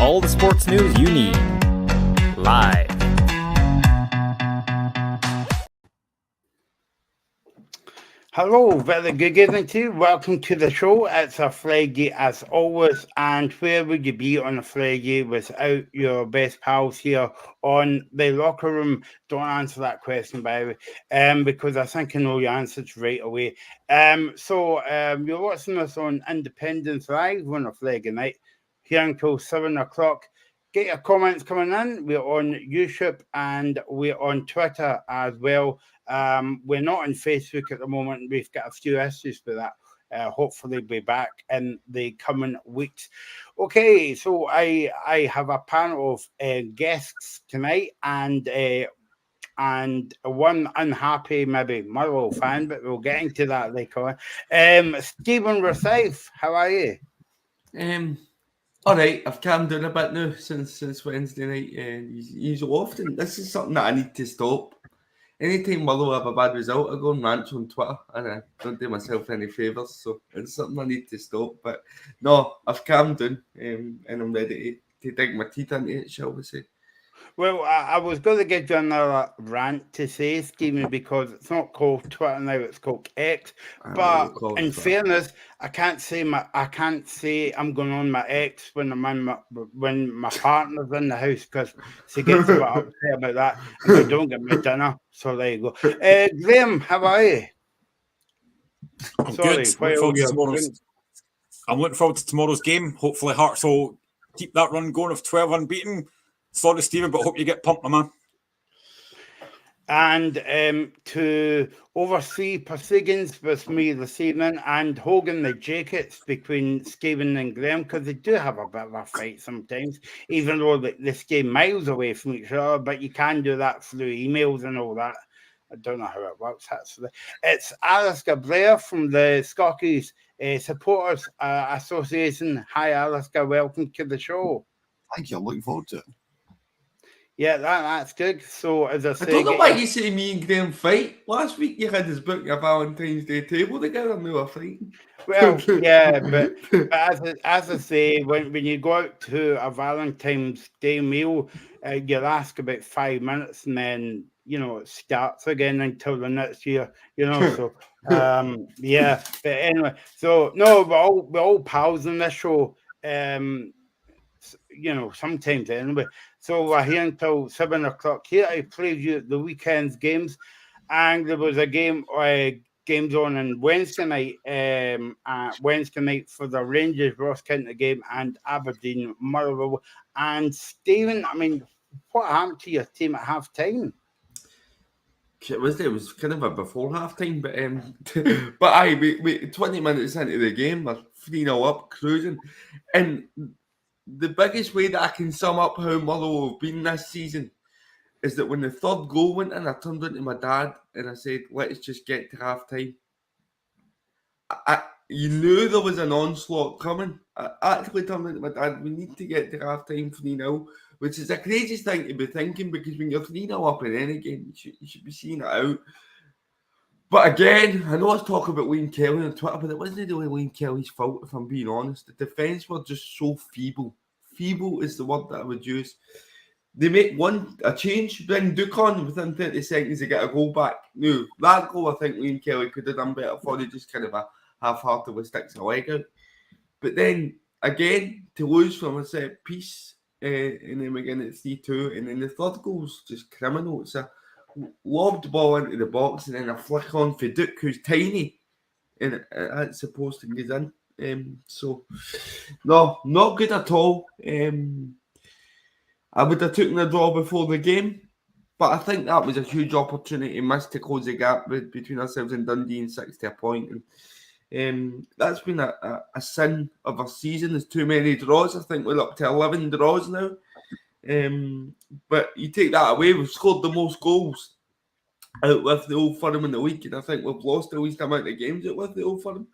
all the sports news you need. Live. Hello, very good evening to you. Welcome to the show. It's a Friday as always, and where would you be on a Friday without your best pals here on the locker room? Don't answer that question, by the way, because I think I know your answers right away. You're watching us on Independence Live on a Friday night, here until 7 o'clock. Get your comments coming in. We're on YouTube and we're on Twitter as well. We're not on Facebook at the moment. We've got a few issues with that. Hopefully be back in the coming weeks. Okay, so I have a panel of guests tonight and one unhappy, maybe Motherwell fan, but we'll get into that later on. Stephen Rosyth, how are you? All right, I've calmed down a bit now since Wednesday night. He's often, this is something that I need to stop. Anytime Motherwell have a bad result, I go and rant on Twitter, and I don't do myself any favours. So it's something I need to stop. But no, I've calmed down, and I'm ready to dig my teeth into it, shall we say. Well, I was going to give you another rant to say, Stephen, because it's not called Twitter now; it's called X. But in fairness, I can't say I'm going on my X when when my partner's in the house, because she gets a bit upset about that, and I don't get my dinner. So there you go. Graham, how are you? I'm good. I'm looking forward to tomorrow's game. Hopefully, Hearts will keep that run going of 12 unbeaten. Sorry, Stephen, but hope you get pumped, my man. And to oversee proceedings with me this evening and Hogan the Jackets between Stephen and Graham, because they do have a bit of a fight sometimes, even though they stay miles away from each other, but you can do that through emails and all that. I don't know how it works, actually. It's Alistair Blair from the Scottish Supporters Association. Hi, Alistair. Welcome to the show. Thank you. I'm looking forward to it. Yeah, that's good. So, as I say, I don't know why you say me and Graham fight. Last week you had us book a Valentine's Day table together and we were fighting. Well, yeah, but as I say, when you go out to a Valentine's Day meal, you'll ask about 5 minutes and then, it starts again until the next year, so, yeah. But anyway, so, no, we're all pals in this show, sometimes anyway. So we're here until 7 o'clock. Here I played you the weekend's games, and there was a games on Wednesday night for the Rangers Ross County game and Aberdeen Motherwell. And Stephen, I mean, what happened to your team at half time? It was kind of a before half time, but we 20 minutes into the game, we're 3-0 up, cruising, and the biggest way that I can sum up how Motherwell have been this season is that when the third goal went in, I turned into my dad and I said, let's just get to half time. You knew there was an onslaught coming. I actually turned into my dad, we need to get to half time 3-0, which is a crazy thing to be thinking, because when you're 3-0 up in any game, you should be seeing it out. But again, I know I was talking about Wayne Kelly on Twitter, but it wasn't really Wayne Kelly's fault, if I'm being honest. The defence were just so feeble. Feeble is the word that I would use. They make a change, bring Ducon within 30 seconds to get a goal back. No, that goal I think Wayne Kelly could have done better for. It just kind of a half-hearted with sticks a leg out. But then, again, to lose from a set piece, and then we get at 3-2, and then the third goal's just criminal. It's a lobbed ball into the box and then a flick on for Duke, who's tiny, and it's supposed to get in. So, no, not good at all. I would have taken the draw before the game, but I think that was a huge opportunity missed to close the gap between ourselves and Dundee and 60 a point. And that's been a sin of a season. There's too many draws. I think we're up to 11 draws now. But you take that away, we've scored the most goals out with the Old Firm in the week, and I think we've lost the least amount of games out with the Old Firm.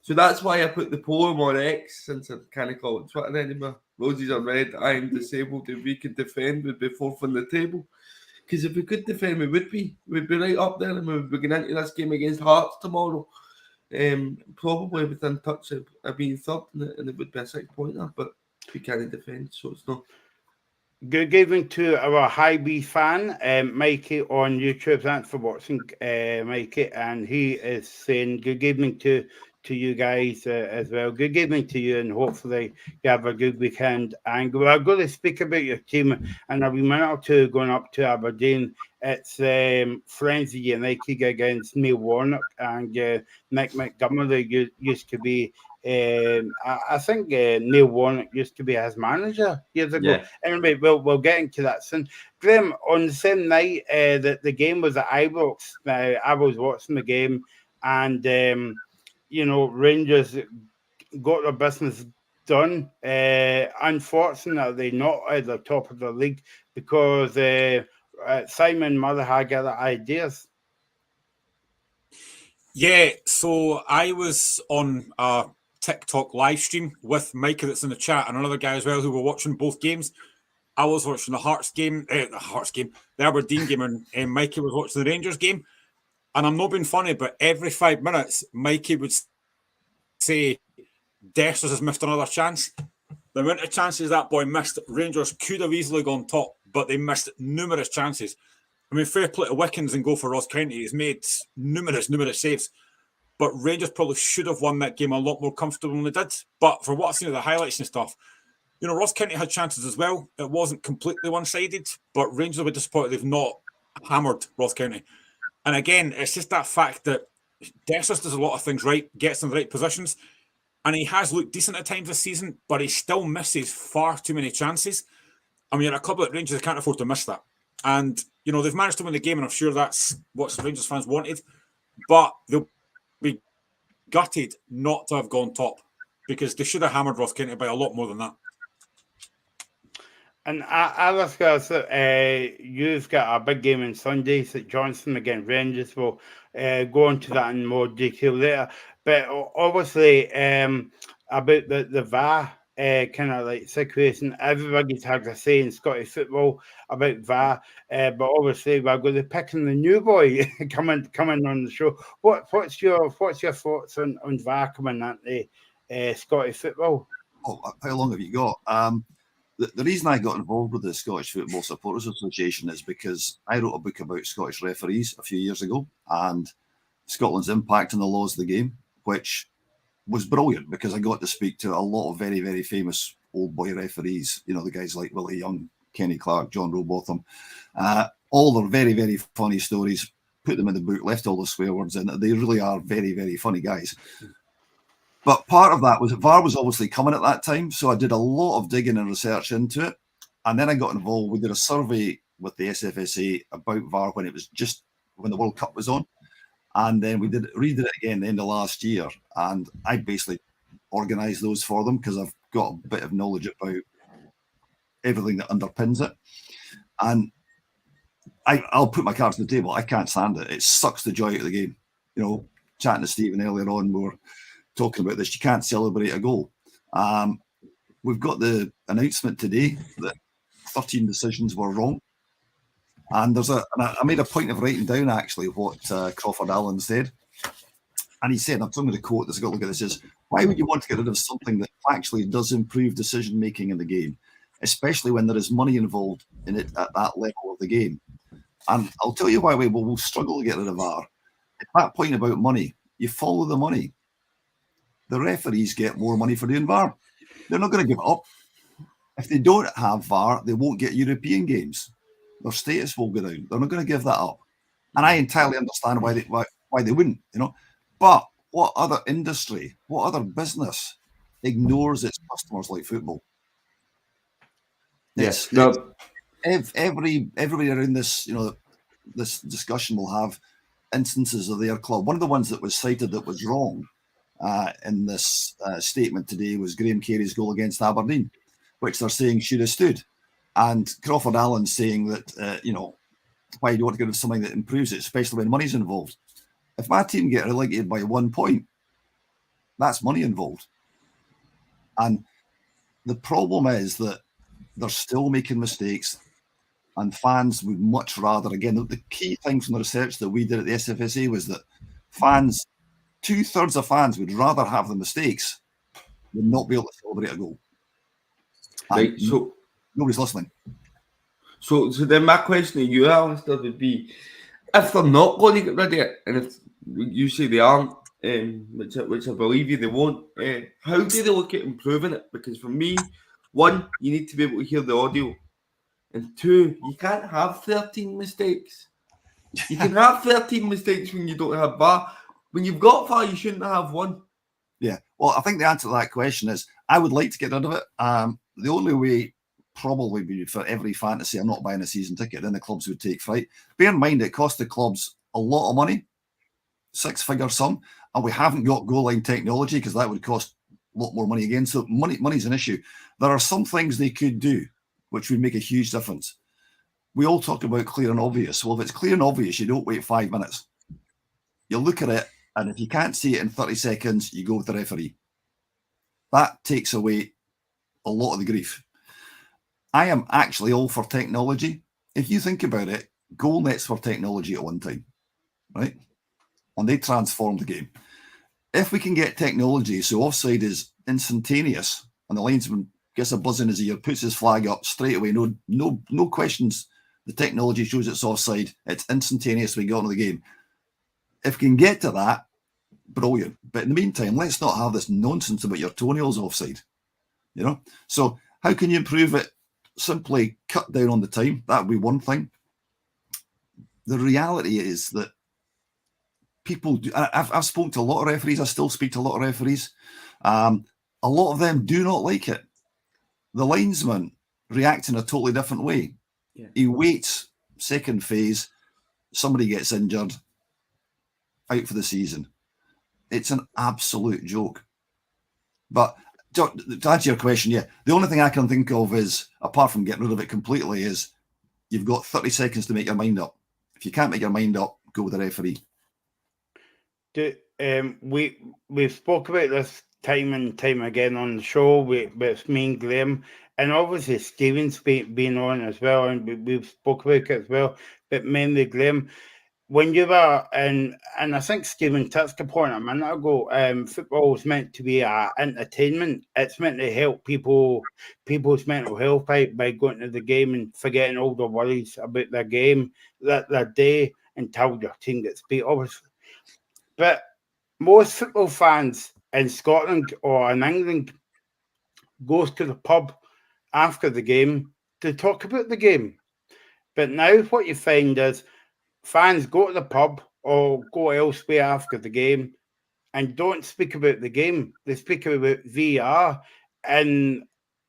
So that's why I put the poem on X, since I can't call it Twitter anymore. Roses are red, I am disabled. If we could defend, we'd be fourth on the table. Because if we could defend, we'd be right up there, and we would be going into this game against Hearts tomorrow. Probably within touch of being third, and it would be a 6-pointer. But we can't defend. So it's not. Good evening to our High B fan, Mikey on YouTube. Thanks for watching, Mikey. And he is saying good evening to you guys as well. Good evening to you, and hopefully you have a good weekend. And we're going to speak about your team in a wee minute or two going up to Aberdeen. It's Frenzy United against Neil Warnock and Nick Montgomery used to be. I think Neil Warnock used to be his manager years ago. Yeah. Anyway, we'll get into that soon. Graham, on the same night that the game was at Ibrox, I was watching the game, and Rangers got their business done. Unfortunately, not at the top of the league because Simon Mother had other ideas. Yeah, so I was on a TikTok live stream with Micah that's in the chat and another guy as well who were watching both games. I was watching the Aberdeen game, and Mikey was watching the Rangers game. And I'm not being funny, but every 5 minutes, Mikey would say, Dessers has missed another chance. The amount of chances that boy missed, Rangers could have easily gone top, but they missed numerous chances. I mean, fair play to Wickens and go for Ross County. He's made numerous saves. But Rangers probably should have won that game a lot more comfortable than they did. But for what I've seen of the highlights and stuff, Ross County had chances as well. It wasn't completely one-sided, but Rangers were disappointed they've not hammered Ross County. And again, it's just that fact that Dessers does a lot of things right, gets in the right positions, and he has looked decent at times this season, but he still misses far too many chances. I mean, a couple at Rangers can't afford to miss that. And, they've managed to win the game, and I'm sure that's what Rangers fans wanted. But they'll be gutted not to have gone top because they should have hammered Ross County by a lot more than that. And Alistair, you've got a big game on Sunday, St Johnstone against Rangers. We'll go into that in more detail later. But obviously, about the VAR kind of like situation, everybody's had a say in Scottish football about VAR. But obviously, we're going to be picking the new boy coming on the show. What's your thoughts on VAR coming into Scottish football? Oh, how long have you got? The reason I got involved with the Scottish Football Supporters Association is because I wrote a book about Scottish referees a few years ago and Scotland's impact on the laws of the game, which was brilliant because I got to speak to a lot of very, very famous old boy referees, the guys like Willie Young, Kenny Clark, John Rowbotham, all their very, very funny stories, put them in the book, left all the swear words in it. They really are very, very funny guys. But part of that was that VAR was obviously coming at that time. So I did a lot of digging and research into it. And then I got involved. We did a survey with the SFSA about VAR when the World Cup was on. And then we redid it again the end of last year. And I basically organised those for them because I've got a bit of knowledge about everything that underpins it. And I'll put my cards on the table. I can't stand it. It sucks the joy out of the game. Chatting to Stephen earlier on, we were talking about this. You can't celebrate a goal. We've got the announcement today that 13 decisions were wrong. And I made a point of writing down actually what Crawford Allen said. And he said, I'm going to quote this, I've got to look at this, is, why would you want to get rid of something that actually does improve decision making in the game, especially when there is money involved in it at that level of the game? And I'll tell you why we'll struggle to get rid of VAR. At that point about money, you follow the money. The referees get more money for doing VAR. They're not going to give it up. If they don't have VAR, they won't get European games. Their status will go down. They're not going to give that up. And I entirely understand why they wouldn't, But what other industry, what other business ignores its customers like football? Yes. Everybody around this, this discussion will have instances of their club. One of the ones that was cited that was wrong in this statement today was Graham Carey's goal against Aberdeen, which they're saying should have stood. And Crawford Allen saying that, why do you want to get rid of something that improves it, especially when money's involved? If my team get relegated by 1 point, that's money involved. And the problem is that they're still making mistakes, and fans would much rather, again, the key thing from the research that we did at the SFSA was that fans, 2/3 of fans would rather have the mistakes than not be able to celebrate a goal. Right, so nobody's listening. So then my question to you, Alistair, would be, if they're not going to get rid of it, and if you say they aren't, which I believe you, they won't, how do they look at improving it? Because for me, one, you need to be able to hear the audio, and two, you can't have 13 mistakes. You can have 13 mistakes when you don't have VAR. When you've got VAR, you shouldn't have one. Yeah, well, I think the answer to that question is I would like to get rid of it. The only way probably be for every fantasy, I'm not buying a season ticket, then the clubs would take fright. Bear in mind, it cost the clubs a lot of money, 6-figure sum, and we haven't got goal line technology because that would cost a lot more money again. So money's an issue. There are some things they could do which would make a huge difference. We all talk about clear and obvious. Well, if it's clear and obvious, you don't wait 5 minutes. You look at it, and if you can't see it in 30 seconds, you go with the referee. That takes away a lot of the grief. I am actually all for technology. If you think about it, goal nets were technology at one time, right? And they transformed the game. If we can get technology so offside is instantaneous and the linesman gets a buzz in his ear, puts his flag up straight away, no questions. The technology shows it's offside. It's instantaneous. We go on to the game. If we can get to that, brilliant. But in the meantime, let's not have this nonsense about your toenails offside. You know? So how can you improve it? Simply cut down on the time. That would be one thing. The reality is that people do, I've spoken to a lot of referees. I still speak to a lot of referees. A lot of them do not like it. The linesman reacts in a totally different way. Yeah. He waits, second phase, somebody gets injured, out for the season. It's an absolute joke. But to answer your question, yeah, the only thing I can think of is, apart from getting rid of it completely, is you've got 30 seconds to make your mind up. If you can't make your mind up, go with the referee. We spoke about this time and time again on the show with me and Graham, and obviously Stephen's been on as well, and we've spoke about it as well, but mainly Graham. When you were and I think Stephen touched upon it a minute ago, football is meant to be entertainment. It's meant to help people's mental health by going to the game and forgetting all the worries about their game, their day, until your team gets beat, obviously. But most football fans in Scotland or in England goes to the pub after the game to talk about the game. But now what you find is fans go to the pub or go elsewhere after the game and don't speak about the game. They speak about VR, and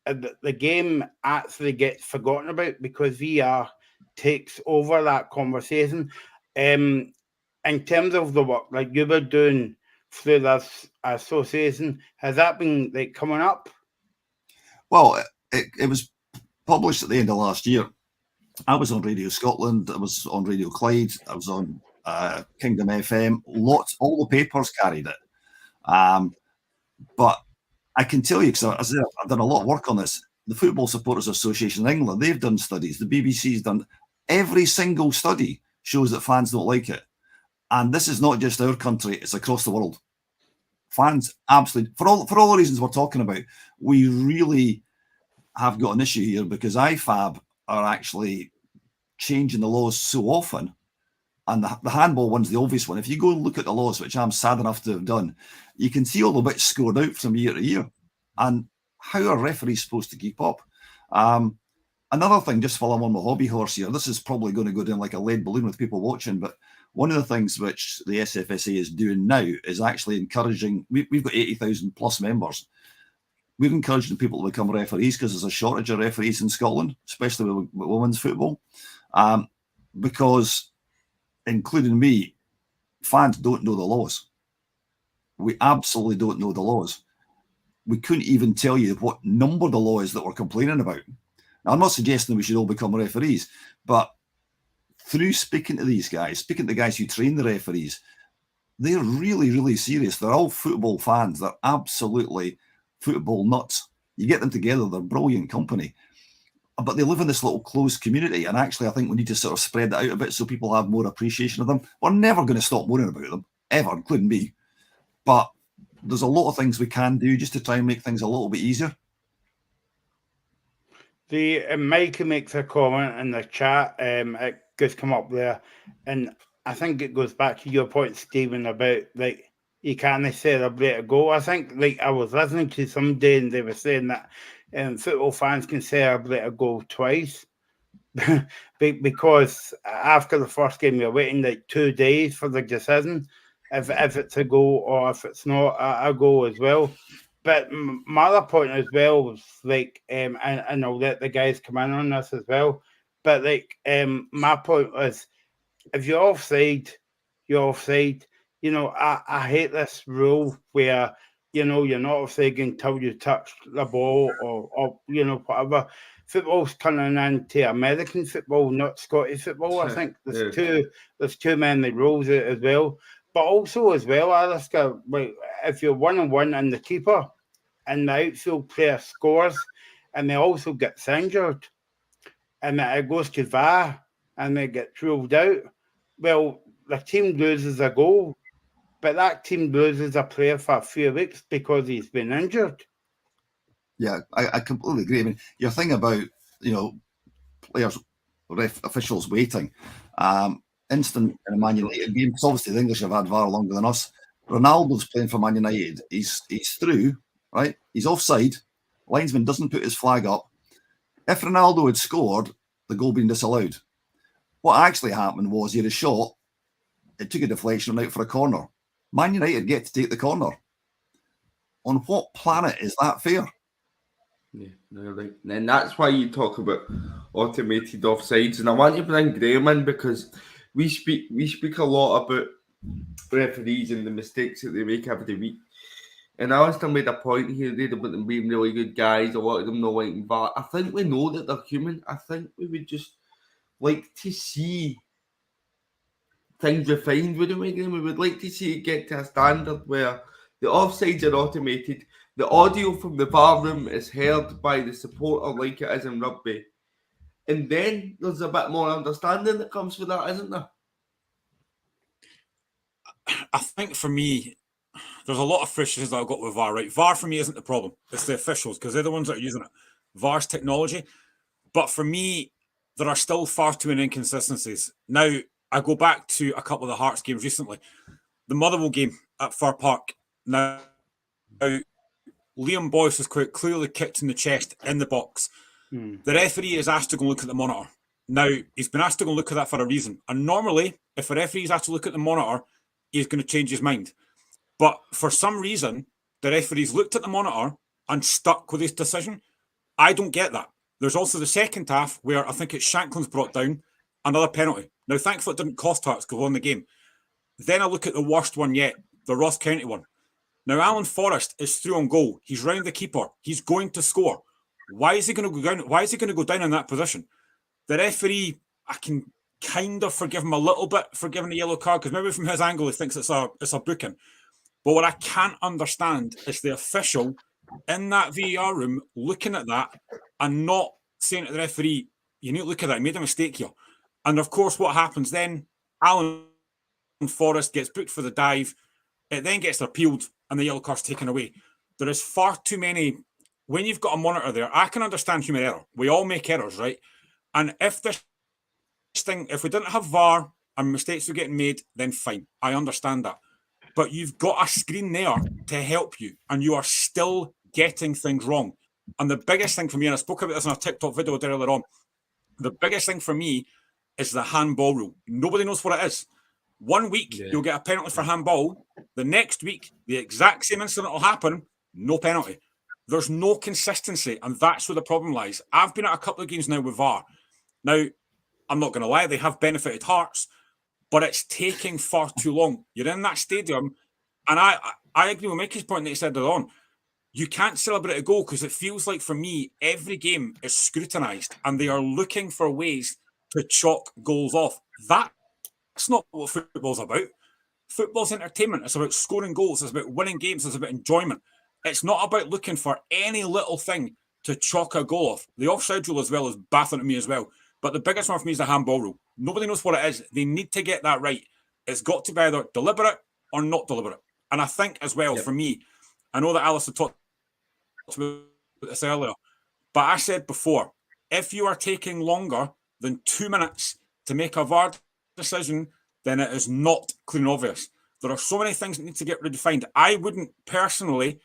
the game actually gets forgotten about because VR takes over that conversation. In terms of the work like you were doing through this association, has that been like coming up? Well, it was published at the end of last year. I was on Radio Scotland, I was on Radio Clyde, I was on Kingdom FM, all the papers carried it. But I can tell you, because I've done a lot of work on this, the Football Supporters Association in England, they've done studies, the BBC's done, every single study shows that fans don't like it. And this is not just our country, it's across the world. Fans absolutely, for all the reasons we're talking about, we really have got an issue here because IFAB are actually changing the laws so often, and the handball one's the obvious one. If you go and look at the laws, which I'm sad enough to have done, you can see all the bits scored out from year to year. And how are referees supposed to keep up? Another thing, just while I'm on my hobby horse here, this is probably going to go down like a lead balloon with people watching, but one of the things which the SFSA is doing now is actually encouraging, we've got 80,000 plus members. We're encouraging people to become referees because there's a shortage of referees in Scotland, especially with women's football. Because, including me, fans don't know the laws. We absolutely don't know the laws. We couldn't even tell you what number the law is that we're complaining about. Now, I'm not suggesting we should all become referees, but through speaking to these guys, speaking to the guys who train the referees, they're really, really serious. They're all football fans. They're absolutely football nuts. You get them together, they're brilliant company. But they live in this little closed community, and actually I think we need to sort of spread that out a bit so people have more appreciation of them. We're never going to stop moaning about them, ever, including me. But there's a lot of things we can do just to try and make things a little bit easier. The Mikey makes a comment in the chat. It just come up there, and I think it goes back to your point, Stephen, about like you can't celebrate a goal. I think like I was listening to somebody and they were saying that football fans can celebrate a goal twice. Because after the first game, you're waiting like 2 days for the decision if it's a goal or if it's not a goal as well. But my other point as well was like, and I'll let the guys come in on this as well. But like, my point was, if you're offside, you're offside. You know, I hate this rule where you're not offside until you touch the ball or whatever. Football's turning into American football, not Scottish football. I think there's too many rules as well. But also as well, Alistair, like, if you're 1-on-1 and the keeper and the outfield player scores and they also gets injured and it goes to VAR and they get ruled out, well, the team loses a goal, but that team loses a player for a few weeks because he's been injured. Yeah, I completely agree. I mean, your thing about, players, officials waiting. Instant in a Man United game, because obviously the English have had VAR longer than us. Ronaldo's playing for Man United. He's through, right? He's offside. Linesman doesn't put his flag up. If Ronaldo had scored, the goal being disallowed. What actually happened was he had a shot. It took a deflection and out for a corner. Man United get to take the corner. On what planet is that fair? Yeah, no, right. And that's why you talk about automated offsides. And I want to bring Graham in because we speak a lot about referees and the mistakes that they make every week. And Alistair made a point here about them being really good guys. A lot of them know like VAR. I think we know that they're human. I think we would just like to see things refined, wouldn't we, Graham? We would like to see it get to a standard where the offsides are automated. The audio from the VAR room is heard by the supporter like it is in rugby. And then there's a bit more understanding that comes with that, isn't there? I think for me, there's a lot of frustrations that I've got with VAR, right? VAR for me isn't the problem. It's the officials because they're the ones that are using it. VAR's technology. But for me, there are still far too many inconsistencies. Now, I go back to a couple of the Hearts games recently. The Motherwell game at Fir Park. Now Liam Boyce was quite clearly kicked in the chest in the box. The referee is asked to go look at the monitor. Now, he's been asked to go look at that for a reason. And normally, if a referee is asked to look at the monitor, he's going to change his mind. But for some reason, the referee's looked at the monitor and stuck with his decision. I don't get that. There's also the second half where I think it's Shanklin's brought down another penalty. Now, thankfully, it didn't cost Hearts because we won the game. Then I look at the worst one yet, the Ross County one. Now, Alan Forrest is through on goal. He's round the keeper. He's going to score. Why is he going to go down? Why is he going to go down in that position? The referee, I can kind of forgive him a little bit for giving a yellow card because maybe from his angle he thinks it's a booking. But what I can't understand is the official in that VAR room looking at that and not saying to the referee, you need to look at that. He made a mistake here. And of course, what happens then? Alan Forrest gets booked for the dive. It then gets appealed and the yellow card's taken away. There is far too many. When you've got a monitor there, I can understand human error. We all make errors, right? And if we didn't have VAR and mistakes were getting made, then fine. I understand that. But you've got a screen there to help you, and you are still getting things wrong. And the biggest thing for me, and I spoke about this in a TikTok video earlier on, the biggest thing for me is the handball rule. Nobody knows what it is. 1 week, you'll get a penalty for handball. The next week, the exact same incident will happen, no penalty. There's no consistency, and that's where the problem lies. I've been at a couple of games now with VAR. Now, I'm not going to lie, they have benefited Hearts, but it's taking far too long. You're in that stadium, and I agree with Mickey's point that he said earlier on. You can't celebrate a goal because it feels like, for me, every game is scrutinised, and they are looking for ways to chalk goals off. That's not what football's about. Football's entertainment. It's about scoring goals. It's about winning games. It's about enjoyment. It's not about looking for any little thing to chalk a goal off. The offside rule as well is baffling to me as well. But the biggest one for me is the handball rule. Nobody knows what it is. They need to get that right. It's got to be either deliberate or not deliberate. And I think as well, for me, I know that Alistair talked about this earlier, but I said before, if you are taking longer than 2 minutes to make a VAR decision, then it is not clear and obvious. There are so many things that need to get redefined. I wouldn't personally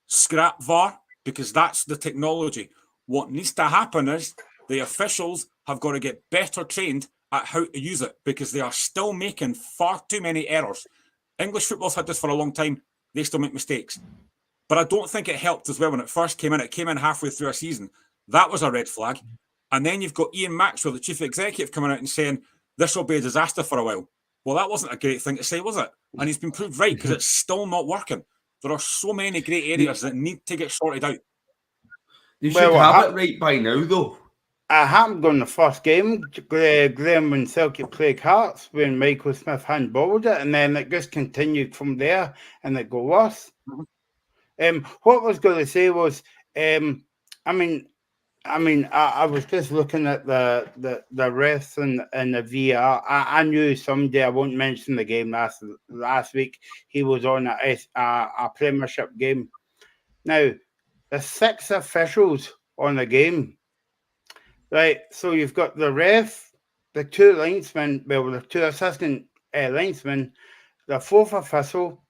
scrap VAR because that's the technology. What needs to happen is the officials have got to get better trained at how to use it because they are still making far too many errors. English football's had this for a long time. They still make mistakes. But I don't think it helped as well when it first came in. It came in halfway through a season. That was a red flag. And then you've got Ian Maxwell, the chief executive, coming out and saying, this will be a disaster for a while. Well, that wasn't a great thing to say, was it? And he's been proved right because it's still not working. There are so many great areas that need to get sorted out. You should have it right by now, though. It happened on the first game, Graham, when Celtic played Hearts, when Michael Smith handballed it, and then it just continued from there, and it got worse. What I was going to say was, I was just looking at the refs and the VAR. I knew someday, I won't mention the game last week, he was on a Premiership game. Now, there's 6 officials on the game. Right, so you've got the ref, the 2 linesmen, well, the 2 assistant linesmen, the 4th official,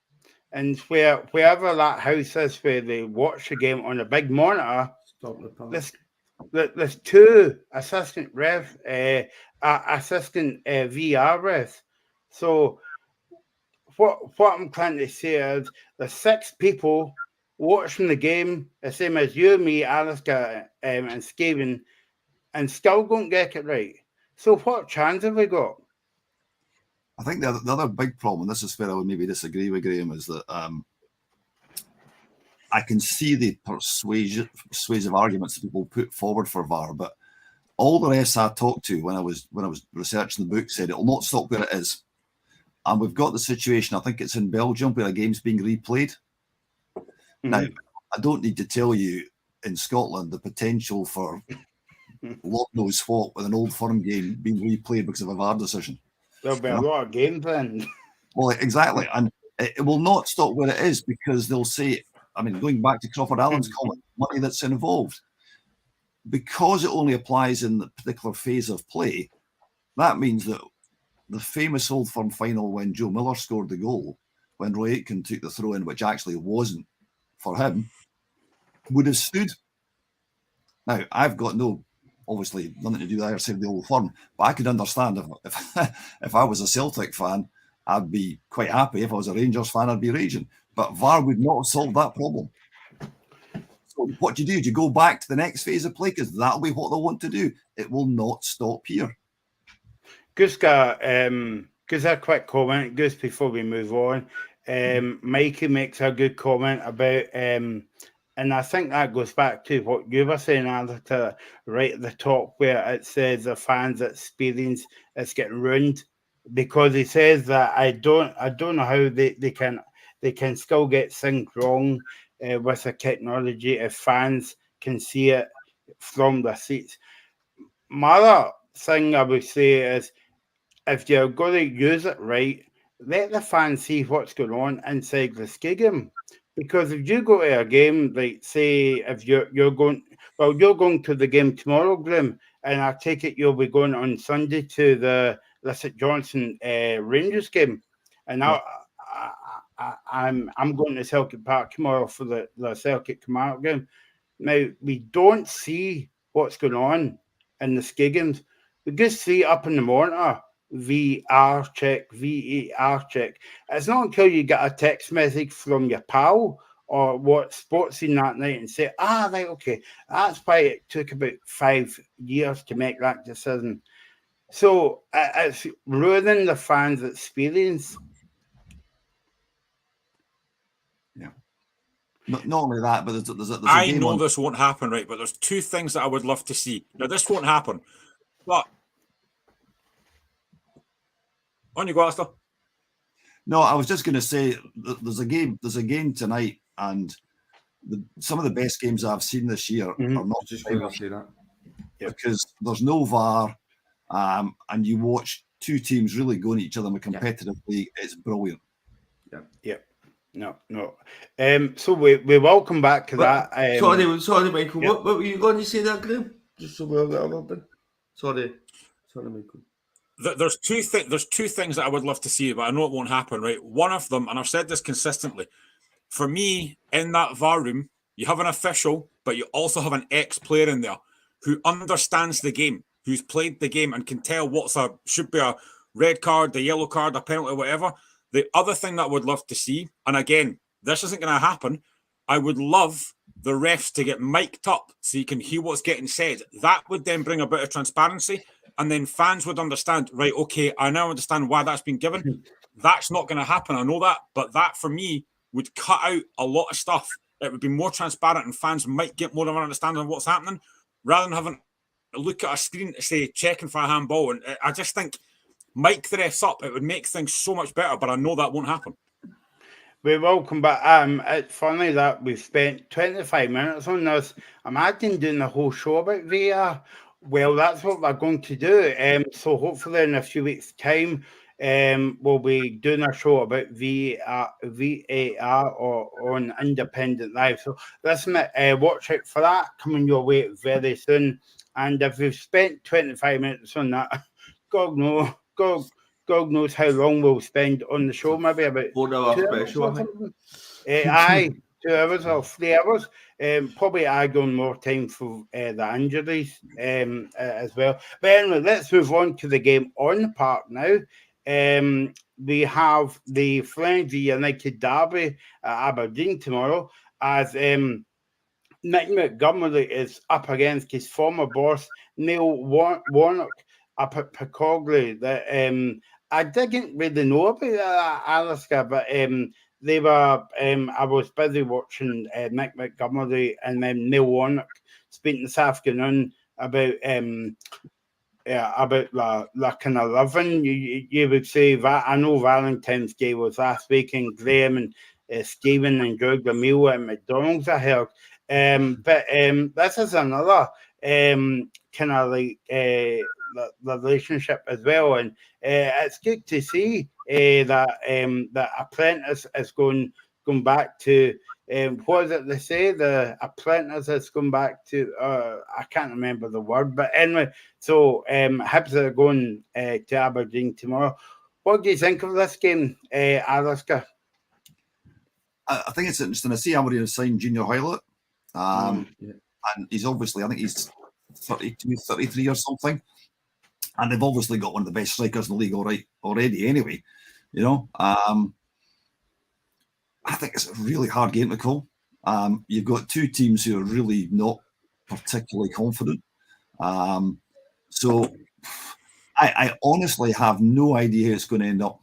and wherever that house is where they watch the game on a big monitor, there's 2 assistant VAR refs. So what I'm trying to say is there's 6 people watching the game, the same as you, me, Alistair, and Stephen, and still don't get it right. So what chance have we got? I think the other big problem, and this is where I would maybe disagree with Graham, is that I can see the persuasive arguments that people put forward for VAR, but all the refs I talked to when I was researching the book said it will not stop where it is. And we've got the situation, I think it's in Belgium, where a game's being replayed. Mm-hmm. Now, I don't need to tell you in Scotland the potential for Lord knows what with an Old Firm game being replayed because of a VAR decision. There'll be a lot of games then. Well, exactly. And it will not stop where it is because they'll say, going back to Crawford Allen's comment, money that's involved. Because it only applies in the particular phase of play, that means that the famous Old Firm final when Joe Miller scored the goal, when Roy Aitken took the throw in, which actually wasn't for him, would have stood. Now, I've got obviously nothing to do with either side of the Old Firm, but I could understand if I was a Celtic fan, I'd be quite happy. If I was a Rangers fan, I'd be raging. But VAR would not have solved that problem. So what do? You go back to the next phase of play because that'll be what they want to do. It will not stop here. Guska, a quick comment, Gus, before we move on. Mikey makes a good comment about, and I think that goes back to what you were saying, Alistair, right at the top where it says the fans' experience is getting ruined, because he says that I don't know how they can still get things wrong with the technology if fans can see it from the seats. My other thing I would say is, if you're going to use it right, let the fans see what's going on inside the stadium. Because if you go to a game, like say if you're going to the game tomorrow, Grim, and I take it you'll be going on Sunday to the St Johnstone Rangers game, and I'm going to Celtic Park tomorrow for the Celtic Commander game. Now we don't see what's going on in the stadiums. We just see up in the monitor. VAR check. It's not until you get a text message from your pal or what sports scene that night and say, right, okay, that's why it took about 5 years to make that decision. So it's ruining the fans' experience. Yeah. Not only that, but there's a I game know this won't happen, right? But there's 2 things that I would love to see. Now, this won't happen, but on you go, Alistair. No, I was just going to say there's a game tonight, and some of the best games I've seen this year are not just going to say that because there's no VAR, and you watch 2 teams really going at each other in a competitive league. It's brilliant. Yeah. No. So we will come back to that. Sorry, Michael. What were you going to say there, Graham? just so well that I've been. Sorry, Michael. There's two things that I would love to see, but I know it won't happen, right? One of them, and I've said this consistently, for me, in that VAR room, you have an official, but you also have an ex-player in there who understands the game, who's played the game and can tell should be a red card, a yellow card, a penalty, whatever. The other thing that I would love to see, and again, this isn't going to happen, I would love the refs to get mic'd up so you can hear what's getting said. That would then bring a bit of transparency, and then fans would understand, right, okay, I now understand why that's been given. That's not going to happen, I know that, but that for me would cut out a lot of stuff. It would be more transparent and fans might get more of an understanding of what's happening rather than having to look at a screen to say checking for a handball. And I just think mic the refs up, it would make things so much better, but I know that won't happen. We will come back. It's funny that we've spent 25 minutes on this. Imagine doing the whole show about VR. Well, that's what we're going to do. So hopefully in a few weeks' time, we'll be doing a show about VAR or on Independent Live. So listen, watch out for that coming your way very soon. And if we've spent 25 minutes on that, God knows how long we'll spend on the show. Maybe about 4 hour special, I think. 2 hours or 3 hours. Probably add on more time for the injuries as well. But anyway, let's move on to the game on the park now. We have the Friendly United derby at Aberdeen tomorrow as Nick Montgomery is up against his former boss, Neil Warnock, up at Piccolgi. I didn't really know about Alaska, but they were. I was busy watching Nick Montgomery and then Neil Warnock speaking this afternoon about the kind of living. You would say that. I know Valentine's Day was last week, and Graham and Stephen enjoyed the meal at McDonald's, I heard. But this is another kind of like relationship as well, and it's good to see that Apprentice is going back to what is it they say? The Apprentice is going back to I can't remember the word, but anyway. So Hibs are going to Aberdeen tomorrow. What do you think of this game, Alaska? I think it's interesting. I see Aberdeen has signed Junior Hoylett. And he's obviously, I think he's 32, 33 or something. And they've obviously got one of the best strikers in the league already anyway. You know, I think it's a really hard game to call. You've got two teams who are really not particularly confident. So I honestly have no idea how it's going to end up.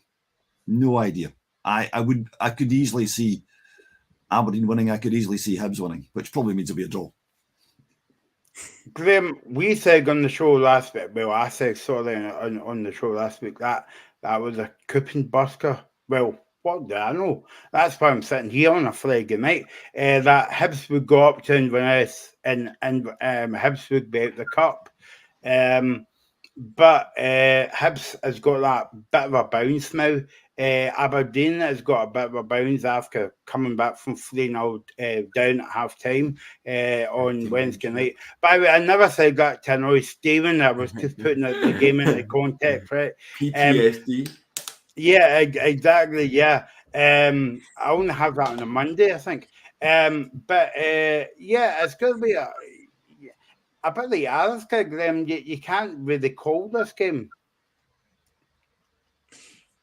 No idea. I could easily see Aberdeen winning. I could easily see Hibs winning, which probably means it'll be a draw. Graham, we said on the show last week, well, I said sorry on the show last week that was a coupon busker. Well, what do I know? That's why I'm sitting here on a Friday night. That Hibs would go up to Inverness and Hibs would be out the cup. But Hibs has got that bit of a bounce now. Aberdeen has got a bit of a bounce after coming back from 3-0 down at half time on Wednesday night. By the way, I never said that to annoy Stephen. I was just putting the game into context, right? PTSD. Yeah, exactly. Yeah. I only have that on a Monday, I think. But yeah, it's going to be a bit like Alaska, Graham. You can't really call this game.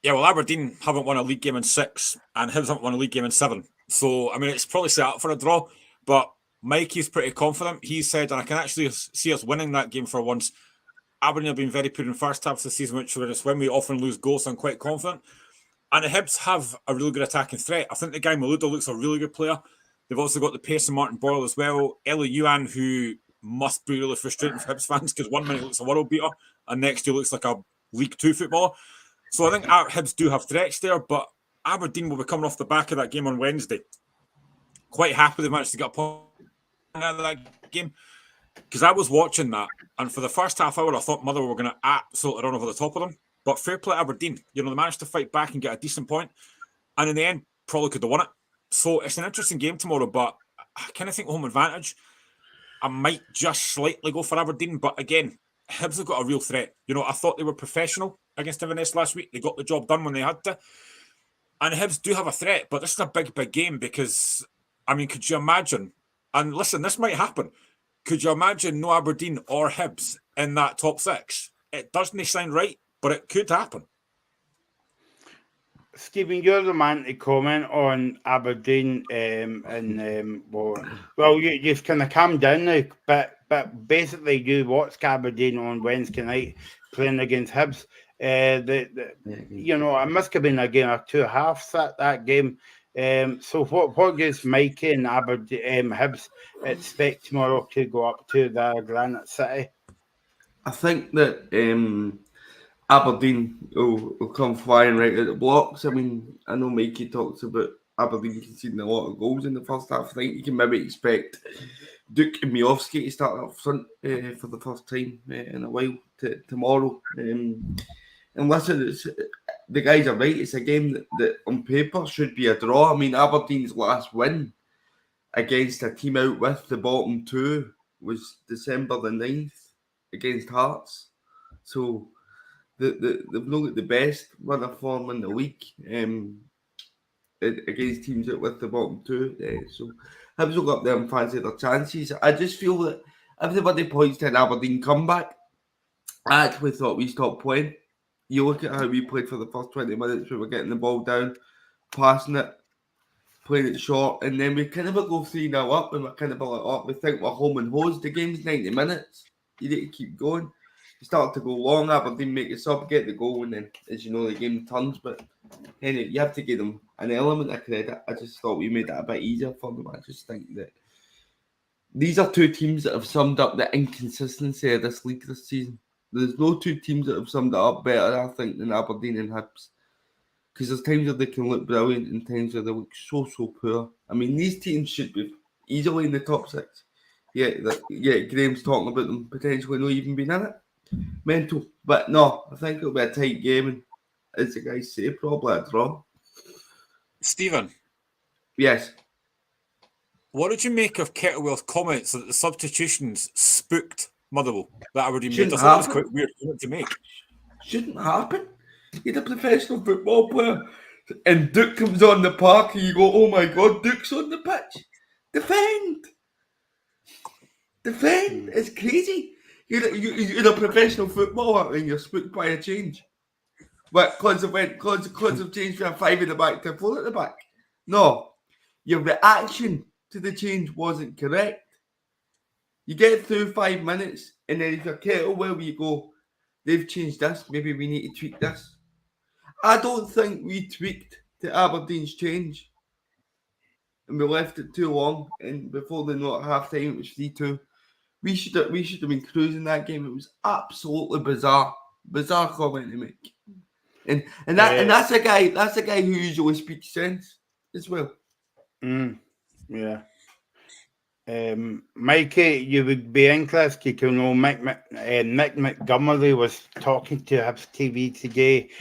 Yeah, well, Aberdeen haven't won a league game in 6, and Hibs haven't won a league game in 7. So, I mean, it's probably set up for a draw, but Mikey's pretty confident. He said, and I can actually see us winning that game for once. Aberdeen have been very poor in the first half of the season, which is when we often lose goals, so I'm quite confident. And the Hibs have a really good attacking threat. I think the guy Maluda looks a really good player. They've also got the pace of Martin Boyle as well. Eli Yuan, who must be really frustrating for Hibs fans because 1 minute looks a world beater and next year looks like a League 2 footballer. So I think our Hibs do have threats there, but Aberdeen will be coming off the back of that game on Wednesday. Quite happy they managed to get a point out of that game because I was watching that, and for the first half hour I thought Motherwell were going to absolutely run over the top of them. But fair play Aberdeen. You know, they managed to fight back and get a decent point, and in the end probably could have won it. So it's an interesting game tomorrow, but I kind of think home advantage. I might just slightly go for Aberdeen, but again, Hibs have got a real threat. You know, I thought they were professional against Inverness last week. They got the job done when they had to. And Hibs do have a threat, but this is a big, big game because, I mean, could you imagine? And listen, this might happen. Could you imagine no Aberdeen or Hibs in that top six? It doesn't sound right, but it could happen. Stephen, you're the man to comment on Aberdeen, well, you've kind of calmed down now, but basically you watched Aberdeen on Wednesday night playing against Hibs. You know, it must have been a game of two halves that game. So what does Mikey and Aberdeen Hibs expect tomorrow to go up to the Granite City? I think that Aberdeen will come flying right out the blocks. I mean, I know Mikey talks about Aberdeen conceding a lot of goals in the first half. I think you can maybe expect Duke and Miofsky to start up front for the first time in a while tomorrow. And listen, the guys are right. It's a game that on paper should be a draw. I mean, Aberdeen's last win against a team out with the bottom two was December the 9th against Hearts. So they've not got the best run of form in the week against teams out with the bottom two. So Hibs will go up there and fancy their chances. I just feel that everybody points to an Aberdeen comeback. I actually thought we stopped playing. You look at how we played for the first 20 minutes, we were getting the ball down, passing it, playing it short, and then we kind of go 3-0 up, and we're kind of like, oh, we think we're home and hosed. The game's 90 minutes. You need to keep going. You start to go long, Aberdeen make a sub, get the goal, and then, as you know, the game turns. But anyway, you have to give them an element of credit. I just thought we made it a bit easier for them. I just think that these are two teams that have summed up the inconsistency of this league this season. There's no two teams that have summed it up better, I think, than Aberdeen and Hibs. Because there's times where they can look brilliant and times where they look so poor. I mean, these teams should be easily in the top six. Yeah, Graham's talking about them potentially not even being in it. Mental. But no, I think it'll be a tight game, and as the guys say, probably a draw. Stephen. Yes. What did you make of Kettlewell's comments that the substitutions spooked Motherwell that Aberdeen made? I thought that was quite weird to make. Shouldn't happen. You're a professional football player, and Duke comes on the park, and you go, "Oh my God, Duke's on the pitch! Defend! It's crazy. You're a professional footballer, and you're spooked by a change. What cause of change from a 5 at the back to a 4 at the back? No, your reaction to the change wasn't correct. You get through 5 minutes, and then if you're Kettlewell, you go, they've changed this, maybe we need to tweak this. I don't think we tweaked to Aberdeen's change. And we left it too long, and before they know at half time it was 3-2. We should have been cruising that game. It was absolutely bizarre comment to make. And that's a guy who usually speaks sense as well. Yeah. Mikey, you would be interested to know Mick Montgomery was talking to Hibs TV today.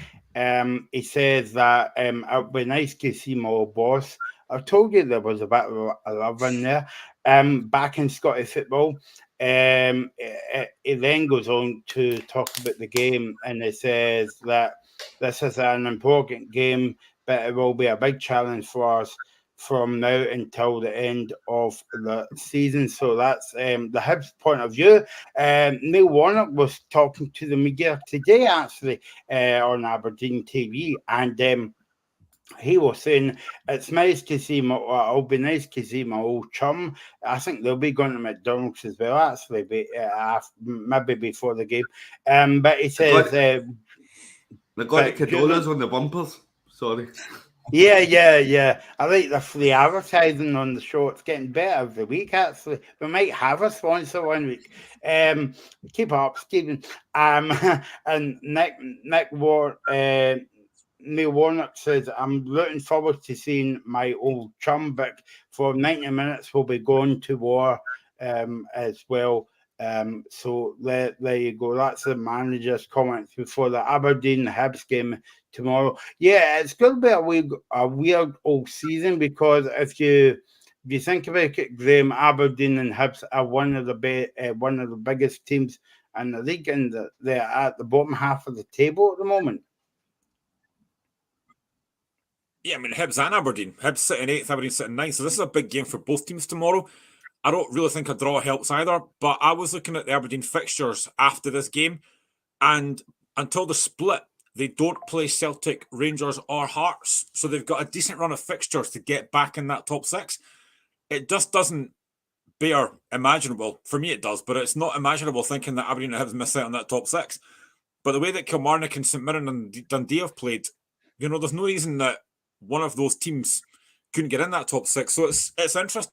He says that it would be nice to see my old boss. I told you there was a bit of a love in there. Back in Scottish football. He then goes on to talk about the game, and he says that this is an important game, but it will be a big challenge for us from now until the end of the season. So that's the Hibs point of view. Neil Warnock was talking to the media today, actually, on Aberdeen TV, and he was saying it's nice to see it'll be nice to see my old chum. I think they'll be going to McDonald's as well, actually, maybe before the game. But he says they got the Cadonas on the bumpers. Sorry. Yeah. I like the free advertising on the show. It's getting better every week, actually. We might have a sponsor one week. Keep up, Stephen. And Neil Warnock says, I'm looking forward to seeing my old chum, but for 90 minutes we'll be going to war as well. So there you go. That's the manager's comments before the Aberdeen Hibs game tomorrow. Yeah, it's going to be a weird old season, because if you if you think about it, Graham, Aberdeen and Hibs are one of the biggest teams in the league, and they're at the bottom half of the table at the moment. Yeah, I mean, Hibs and Aberdeen. Hibs sitting 8th, Aberdeen sitting 9th. So this is a big game for both teams tomorrow. I don't really think a draw helps either, but I was looking at the Aberdeen fixtures after this game, and until the split, they don't play Celtic, Rangers or Hearts. So they've got a decent run of fixtures to get back in that top 6. It just doesn't bear imaginable. For me, it does, but it's not imaginable thinking that Aberdeen and Hibs miss out on that top 6. But the way that Kilmarnock and St Mirren and Dundee have played, there's no reason that one of those teams couldn't get in that top 6. So it's interesting.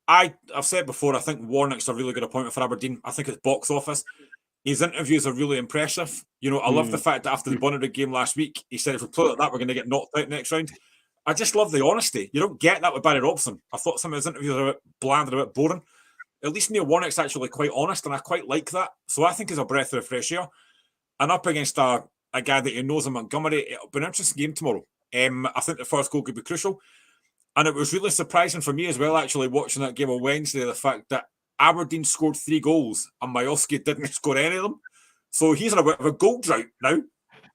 I've said before, I think Warnock's a really good appointment for Aberdeen. I think it's box office. His interviews are really impressive. I love the fact that after the Bonnyrigg game last week, he said if we play like that, we're going to get knocked out next round. I just love the honesty. You don't get that with Barry Robson. I thought some of his interviews are a bit bland and a bit boring. At least Neil Warnock's actually quite honest, and I quite like that. So I think it's a breath of fresh air. And up against a guy that he knows in Montgomery, it'll be an interesting game tomorrow. I think the first goal could be crucial. And it was really surprising for me as well, actually, watching that game on Wednesday, the fact that Aberdeen scored 3 goals and Majowski didn't score any of them. So he's in a bit of a goal drought now.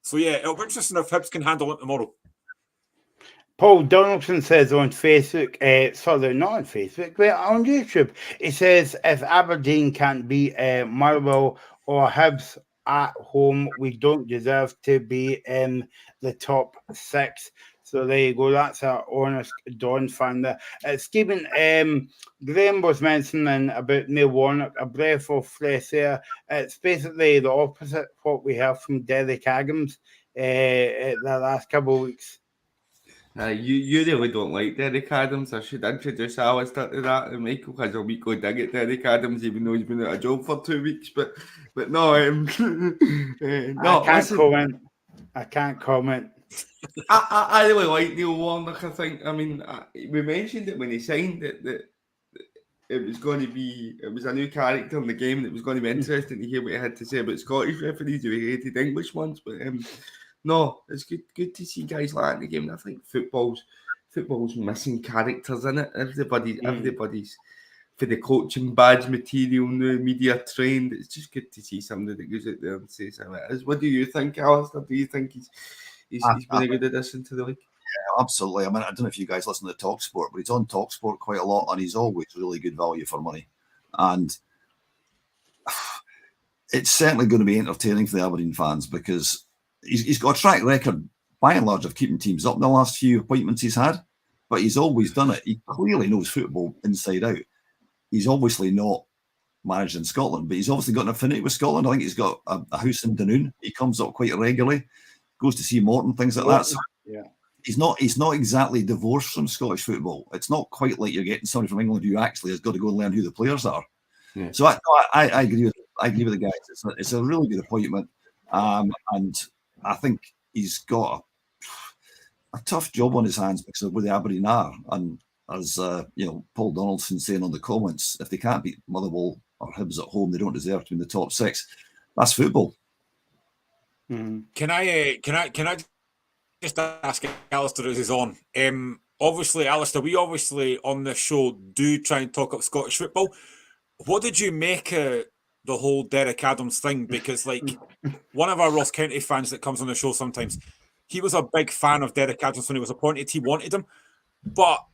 So yeah, it'll be interesting if Hibs can handle it tomorrow. Paul Donaldson says on Facebook, sorry, not on Facebook, but on YouTube, he says if Aberdeen can't beat Motherwell or Hibs at home, we don't deserve to be in the top 6. So there you go. That's our honest Don fan there. Stephen, Graham was mentioning about Neil Warnock, a breath of fresh air. It's basically the opposite of what we heard from Derek Adams the last couple of weeks. You really don't like Derek Adams. I should introduce Alistair to that. And Michael has a weekly dig at Derek Adams, even though he's been out of job for 2 weeks. But no, no. I can't comment. I really like Neil Warnock. I think. I mean, we mentioned it when he signed it that it was going to be. It was a new character in the game. And it was going to be interesting to hear what he had to say about Scottish referees who hated English ones. But no, it's good to see guys like that in the game. And I think football's missing characters in it. Everybody's for the coaching badge material now, media trained. It's just good to see somebody that goes out there and says how it is. What do you think, Alistair? Do you think he's been a good addition to the league? Yeah, absolutely. I mean, I don't know if you guys listen to TalkSport, but he's on TalkSport quite a lot, and he's always really good value for money. And it's certainly going to be entertaining for the Aberdeen fans because he's got a track record, by and large, of keeping teams up in the last few appointments he's had, but he's always done it. He clearly knows football inside out. He's obviously not managed in Scotland, but he's obviously got an affinity with Scotland. I think he's got a house in Dunoon. He comes up quite regularly, goes to see Morton, things like that. So yeah. He's not exactly divorced from Scottish football. It's not quite like you're getting somebody from England who actually has got to go and learn who the players are. Yeah. So I agree with the guys. It's a really good appointment, and I think he's got a tough job on his hands because of where the Aberdeen are. And as Paul Donaldson saying on the comments, if they can't beat Motherwell or Hibs at home, they don't deserve to be in the top 6. That's football. Mm-hmm. Can I just ask Alistair as he's on? Obviously, Alistair, we obviously on this show do try and talk up Scottish football. What did you make of the whole Derek Adams thing? Because one of our Ross County fans that comes on the show sometimes, he was a big fan of Derek Adams when he was appointed. He wanted him, but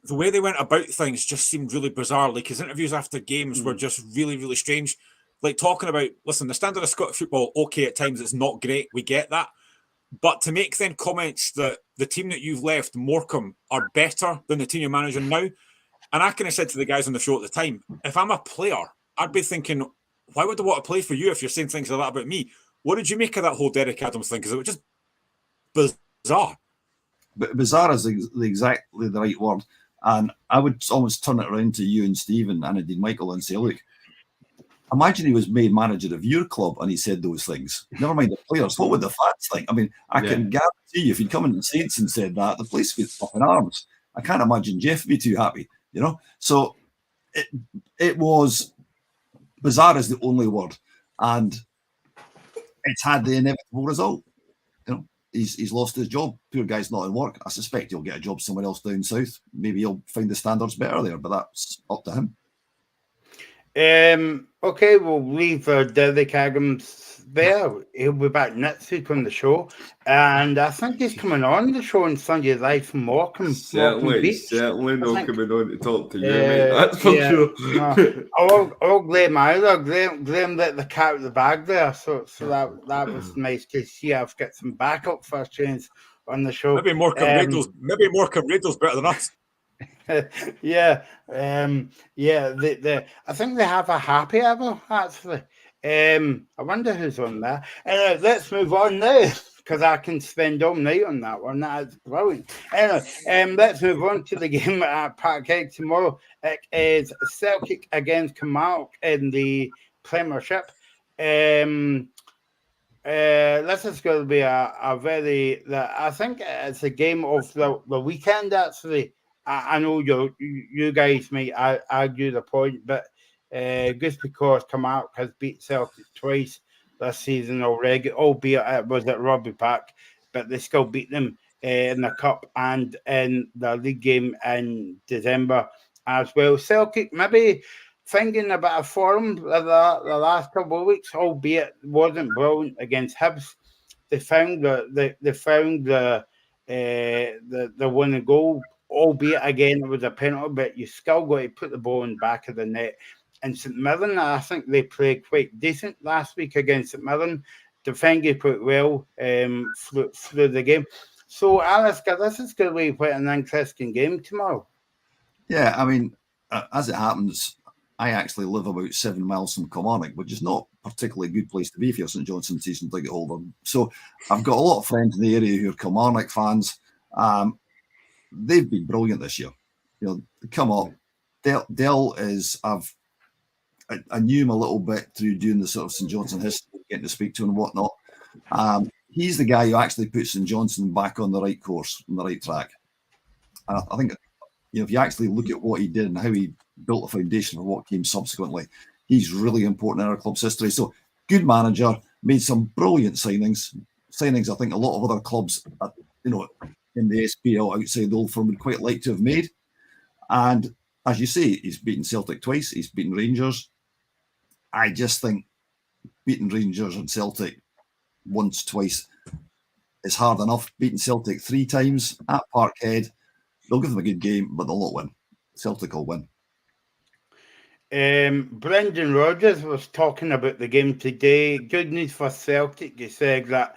the way they went about things just seemed really bizarre. Like his interviews after games were just really, really strange. Like talking about, listen, the standard of Scottish football, okay, at times it's not great. We get that. But to make then comments that the team that you've left, Morecambe, are better than the team you're managing now. And I kind of said to the guys on the show at the time, if I'm a player, I'd be thinking, why would I want to play for you if you're saying things like that about me? What did you make of that whole Derek Adams thing? Because it was just bizarre. But bizarre is exactly the right word. And I would almost turn it around to you and Stephen and indeed Michael and say, look, imagine he was made manager of your club and he said those things. Never mind the players. What would the fans think? I mean, I can guarantee you, if he'd come in the Saints and said that, the place would be up in arms. I can't imagine Jeff would be too happy, So it was bizarre is the only word. And it's had the inevitable result. he's lost his job. Poor guy's not in work. I suspect he'll get a job somewhere else down south. Maybe he'll find the standards better there, but that's up to him. Okay, we'll leave Derek Adams there. He'll be back next week on the show, and I think he's coming on the show on Sunday live from Morecambe Beach. Certainly not coming on to talk to you, mate. That's for sure. Or Graham either. Graham let the cat out of the bag there, so that was nice to see. I've got some backup for a change on the show. Maybe Morecambe Radio's better than us. Yeah. I think they have a happy hour actually. I wonder who's on there. Let's move on now because I can spend all night on that one. That's brilliant. Anyway, let's move on to the game at Parkhead tomorrow. It is Celtic against Kilmarnock in the Premiership. This is going to be I think it's a game of the weekend actually. I know you guys might argue the point, but just because Kilmarnock has beat Celtic twice this season already, albeit it was at Rugby Park, but they still beat them in the Cup and in the league game in December as well. Celtic maybe finding a bit of form the last couple of weeks, albeit wasn't brilliant against Hibs. They found the winning goal. Albeit again it was a penalty, but you still got to put the ball in the back of the net. And St Mirren, I think they played quite decent last week against St Mirren, defended quite well through the game. So, Alistair, this is going to be quite an interesting game tomorrow. Yeah, I mean, as it happens, I actually live about 7 miles from Kilmarnock, which is not a particularly good place to be for St Johnstone season ticket holder. So I've got a lot of friends in the area who are Kilmarnock fans. They've been brilliant this year. You know, come up. Dell is I knew him a little bit through doing the sort of St Johnstone history, getting to speak to him and whatnot. He's the guy who actually puts St Johnstone back on the right course, on the right track. And I think, you know, if you actually look at what he did and how he built the foundation for what came subsequently, he's really important in our club's history. So, good manager, made some brilliant signings. Signings I think a lot of other clubs, in the SPL outside the Old Firm would quite like to have made. And as you say, he's beaten Celtic twice, he's beaten Rangers. I just think beating Rangers and Celtic once, twice is hard enough. Beating Celtic 3 times at Parkhead, they'll give them a good game, but they'll not win. Celtic will win. Brendan Rodgers was talking about the game today. Good news for Celtic. He said that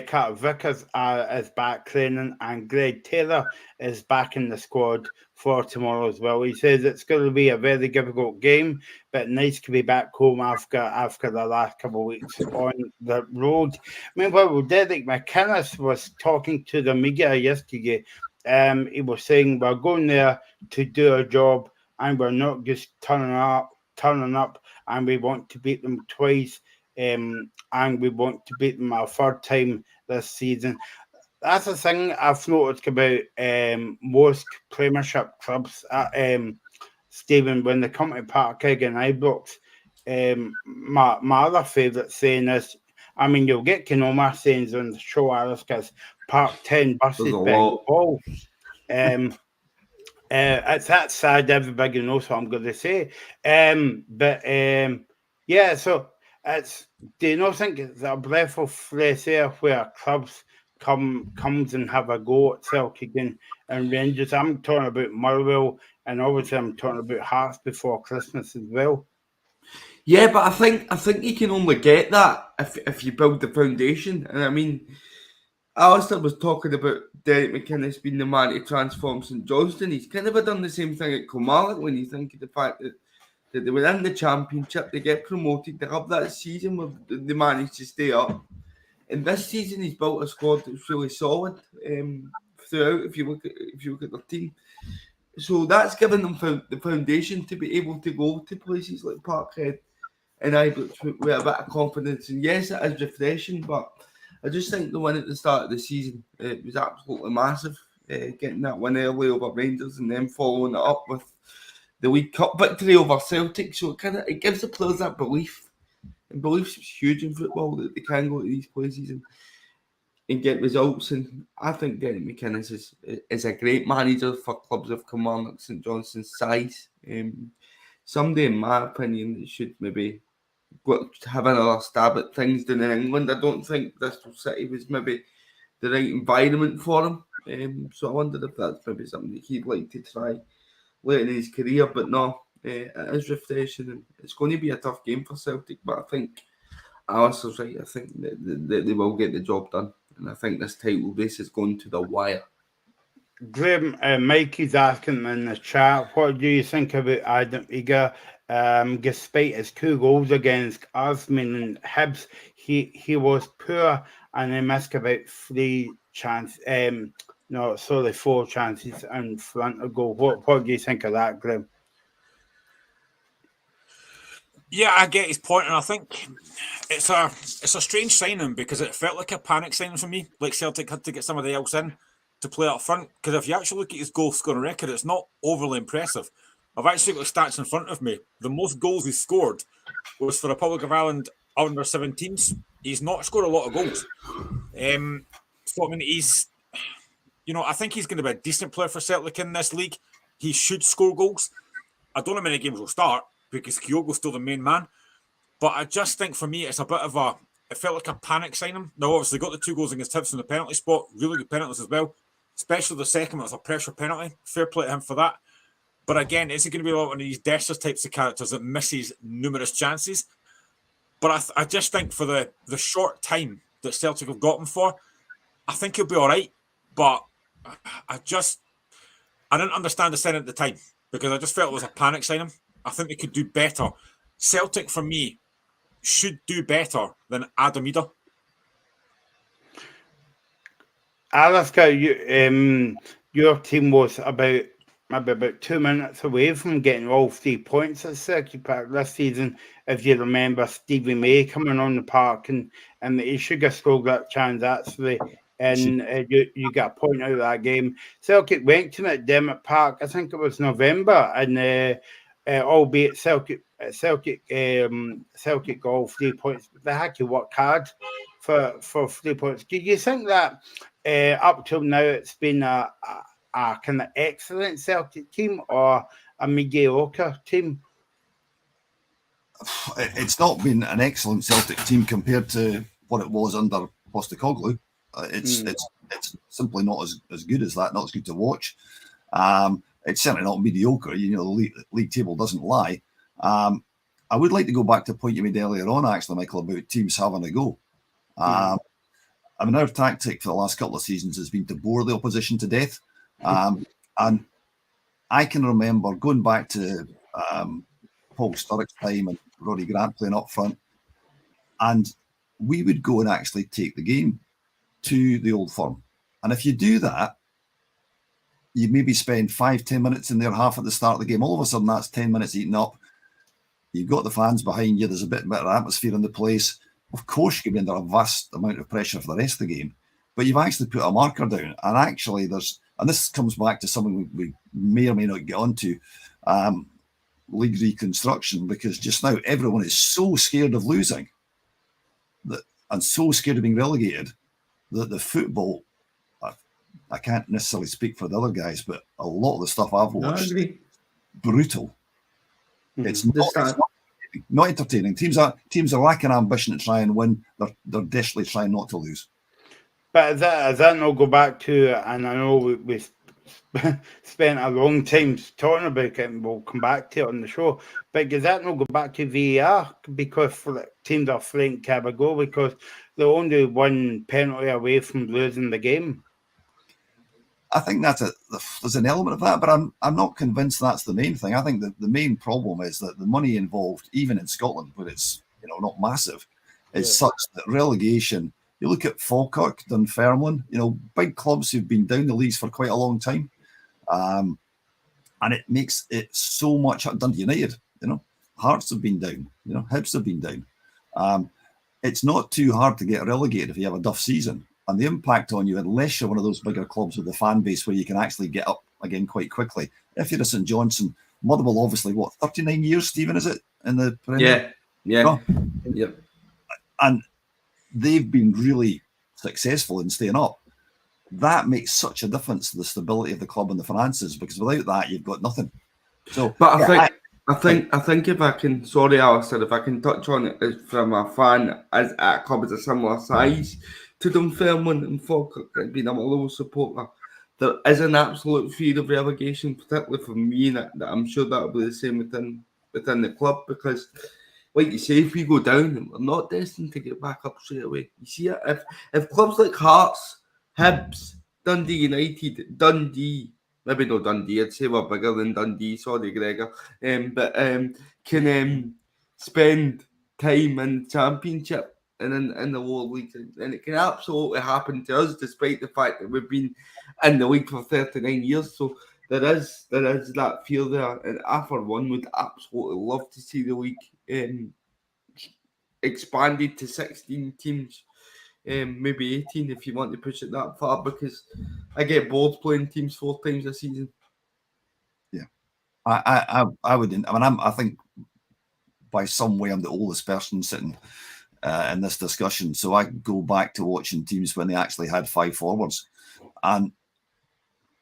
Carter Vickers is back training and Greg Taylor is back in the squad for tomorrow as well. He says it's going to be a very difficult game, but nice to be back home after the last couple of weeks on the road. Meanwhile, Derek McInnes was talking to the media yesterday. He was saying we're going there to do a job and we're not just turning up, and we want to beat them twice, and we want to beat them a third time this season. That's the thing I've noticed about most Premiership clubs, Stephen, when they come to Parkhead and Ibrox. My other favourite saying is, I mean, you'll get Kenoma sayings on the show, Alice, because Park 10 buses ball. It's that sad everybody knows what I'm going to say. So it's, do you not think it's a breath of fresh air where clubs comes and have a go at Celtic and Rangers? I'm talking about Motherwell, and obviously I'm talking about Hearts before Christmas as well. Yeah, but I think you can only get that if you build the foundation. And I mean, Alistair was talking about Derek McInnes being the man to transform St Johnstone. He's kind of done the same thing at Kilmarnock when you think of the fact that they were in the Championship, they get promoted, they have that season where they managed to stay up. And this season, he's built a squad that's really solid throughout. If you look at their team, so that's given them the foundation to be able to go to places like Parkhead and Ibrox with a bit of confidence. And yes, it is refreshing, but I just think the win at the start of the season was absolutely massive. Getting that win early over Rangers and then following it up with the League Cup victory over Celtic, so it gives the players that belief. And belief's huge in football that they can go to these places. And and get results. And I think Derek McInnes is a great manager for clubs of Kilmarnock, St Johnstone's size. Somebody, in my opinion, that should maybe have another stab at things down in England. I don't think Bristol City was maybe the right environment for him. So I wondered if that's maybe something that he'd like to try later in his career. But no, it is refreshing, and it's going to be a tough game for Celtic. But I think Alistair's right. I think that they will get the job done. And I think this title race is going to the wire. Graham, Mikey's asking in the chat, what do you think about Adam Eager? Despite his 2 goals against us, meaning Hibs, he was poor and he missed about 4 chances in front of goal. What do you think of that, Graham? Yeah, I get his point, and I think it's a strange signing because it felt like a panic signing for me. Like Celtic had to get somebody else in to play up front, because if you actually look at his goal scoring record, it's not overly impressive. I've actually got stats in front of me. The most goals he scored was for Republic of Ireland under 17s. He's not scored a lot of goals. So I mean, I think he's going to be a decent player for Celtic in this league. He should score goals. I don't know how many games will start because Kyogo's still the main man. But I just think for me, it's a bit of it felt like a panic signing. Now, obviously, got the 2 goals against Hibs from the penalty spot. Really good penalties as well. Especially the second, it was a pressure penalty. Fair play to him for that. But again, is he going to be one of these Dessers types of characters that misses numerous chances? But I just think for the short time that Celtic have got him for, I think he'll be all right. But I didn't understand the signing at the time because I just felt it was a panic signing. I think they could do better. Celtic, for me, should do better than Adam Ida. Alaska, your team was maybe about 2 minutes away from getting all 3 points at Circuit Park this season. If you remember Stevie May coming on the park and he should have scored that chance actually, and you got a point out of that game. Celtic went to McDermott Park, I think it was November, and albeit Celtic got all 3 points, but they had to work hard for 3 points. Do you think that up till now it's been a kind of excellent Celtic team or a mediocre team? It's not been an excellent Celtic team compared to what it was under Postecoglou. It's simply not as good as that, not as good to watch. It's certainly not mediocre. The league table doesn't lie. I would like to go back to a point you made earlier on, actually, Michael, about teams having a go. I mean, our tactic for the last couple of seasons has been to bore the opposition to death. And I can remember going back to Paul Sturrock's time and Roddy Grant playing up front, and we would go and actually take the game to the Old Firm. And if you do that, you maybe spend 5-10 minutes in their half at the start of the game. All of a sudden, that's 10 minutes eaten up. You've got the fans behind you. There's a bit better atmosphere in the place. Of course, you can be under a vast amount of pressure for the rest of the game, but you've actually put a marker down. And actually, and this comes back to something we may or may not get onto, league reconstruction, because just now everyone is so scared of losing and so scared of being relegated that the football, I can't necessarily speak for the other guys, but a lot of the stuff I've watched, brutal. Mm-hmm. It's not entertaining. Teams are lacking ambition to try and win. They're desperately trying not to lose. But does that not go back to, and I know we spent a long time talking about it, and we'll come back to it on the show, but does that not go back to VAR? Because teams are frightened to have a go because they're only 1 penalty away from losing the game. I think there's an element of that, but I'm not convinced that's the main thing. I think that the main problem is that the money involved, even in Scotland, where it's not massive, is such that relegation. You look at Falkirk, Dunfermline, big clubs who've been down the leagues for quite a long time, and it makes it so much. Dundee United, Hearts have been down, Hibs have been down. It's not too hard to get relegated if you have a duff season. And the impact on you, unless you're one of those bigger clubs with a fan base where you can actually get up again quite quickly. If you're a St Johnstone, Motherwell, obviously, 39 years, Stephen, is it? In the Premier? Yeah. Oh. Yep. And they've been really successful in staying up. That makes such a difference to the stability of the club and the finances, because without that, you've got nothing. So, but I think if I can, sorry, Alistair, if I can touch on it from a fan as at a club as a similar size to Dunfermline and Falkirk, being a Motherwell supporter, there is an absolute fear of relegation, particularly for me, and that I'm sure that'll be the same within the club, because, like you say, if we go down, we're not destined to get back up straight away. You see it? If clubs like Hearts, Hibs, Dundee United, Dundee, maybe not Dundee, I'd say we're bigger than Dundee, sorry Gregor, but can spend time in the Championship and in the lower leagues, and it can absolutely happen to us, despite the fact that we've been in the league for 39 years. So there is that fear there, and I for one would absolutely love to see the league expanded to 16 teams, maybe 18 if you want to push it that far, because I get bored playing teams 4 times a season. Yeah, I wouldn't. I mean, I think by some way I'm the oldest person sitting in this discussion, so I go back to watching teams when they actually had 5 forwards, and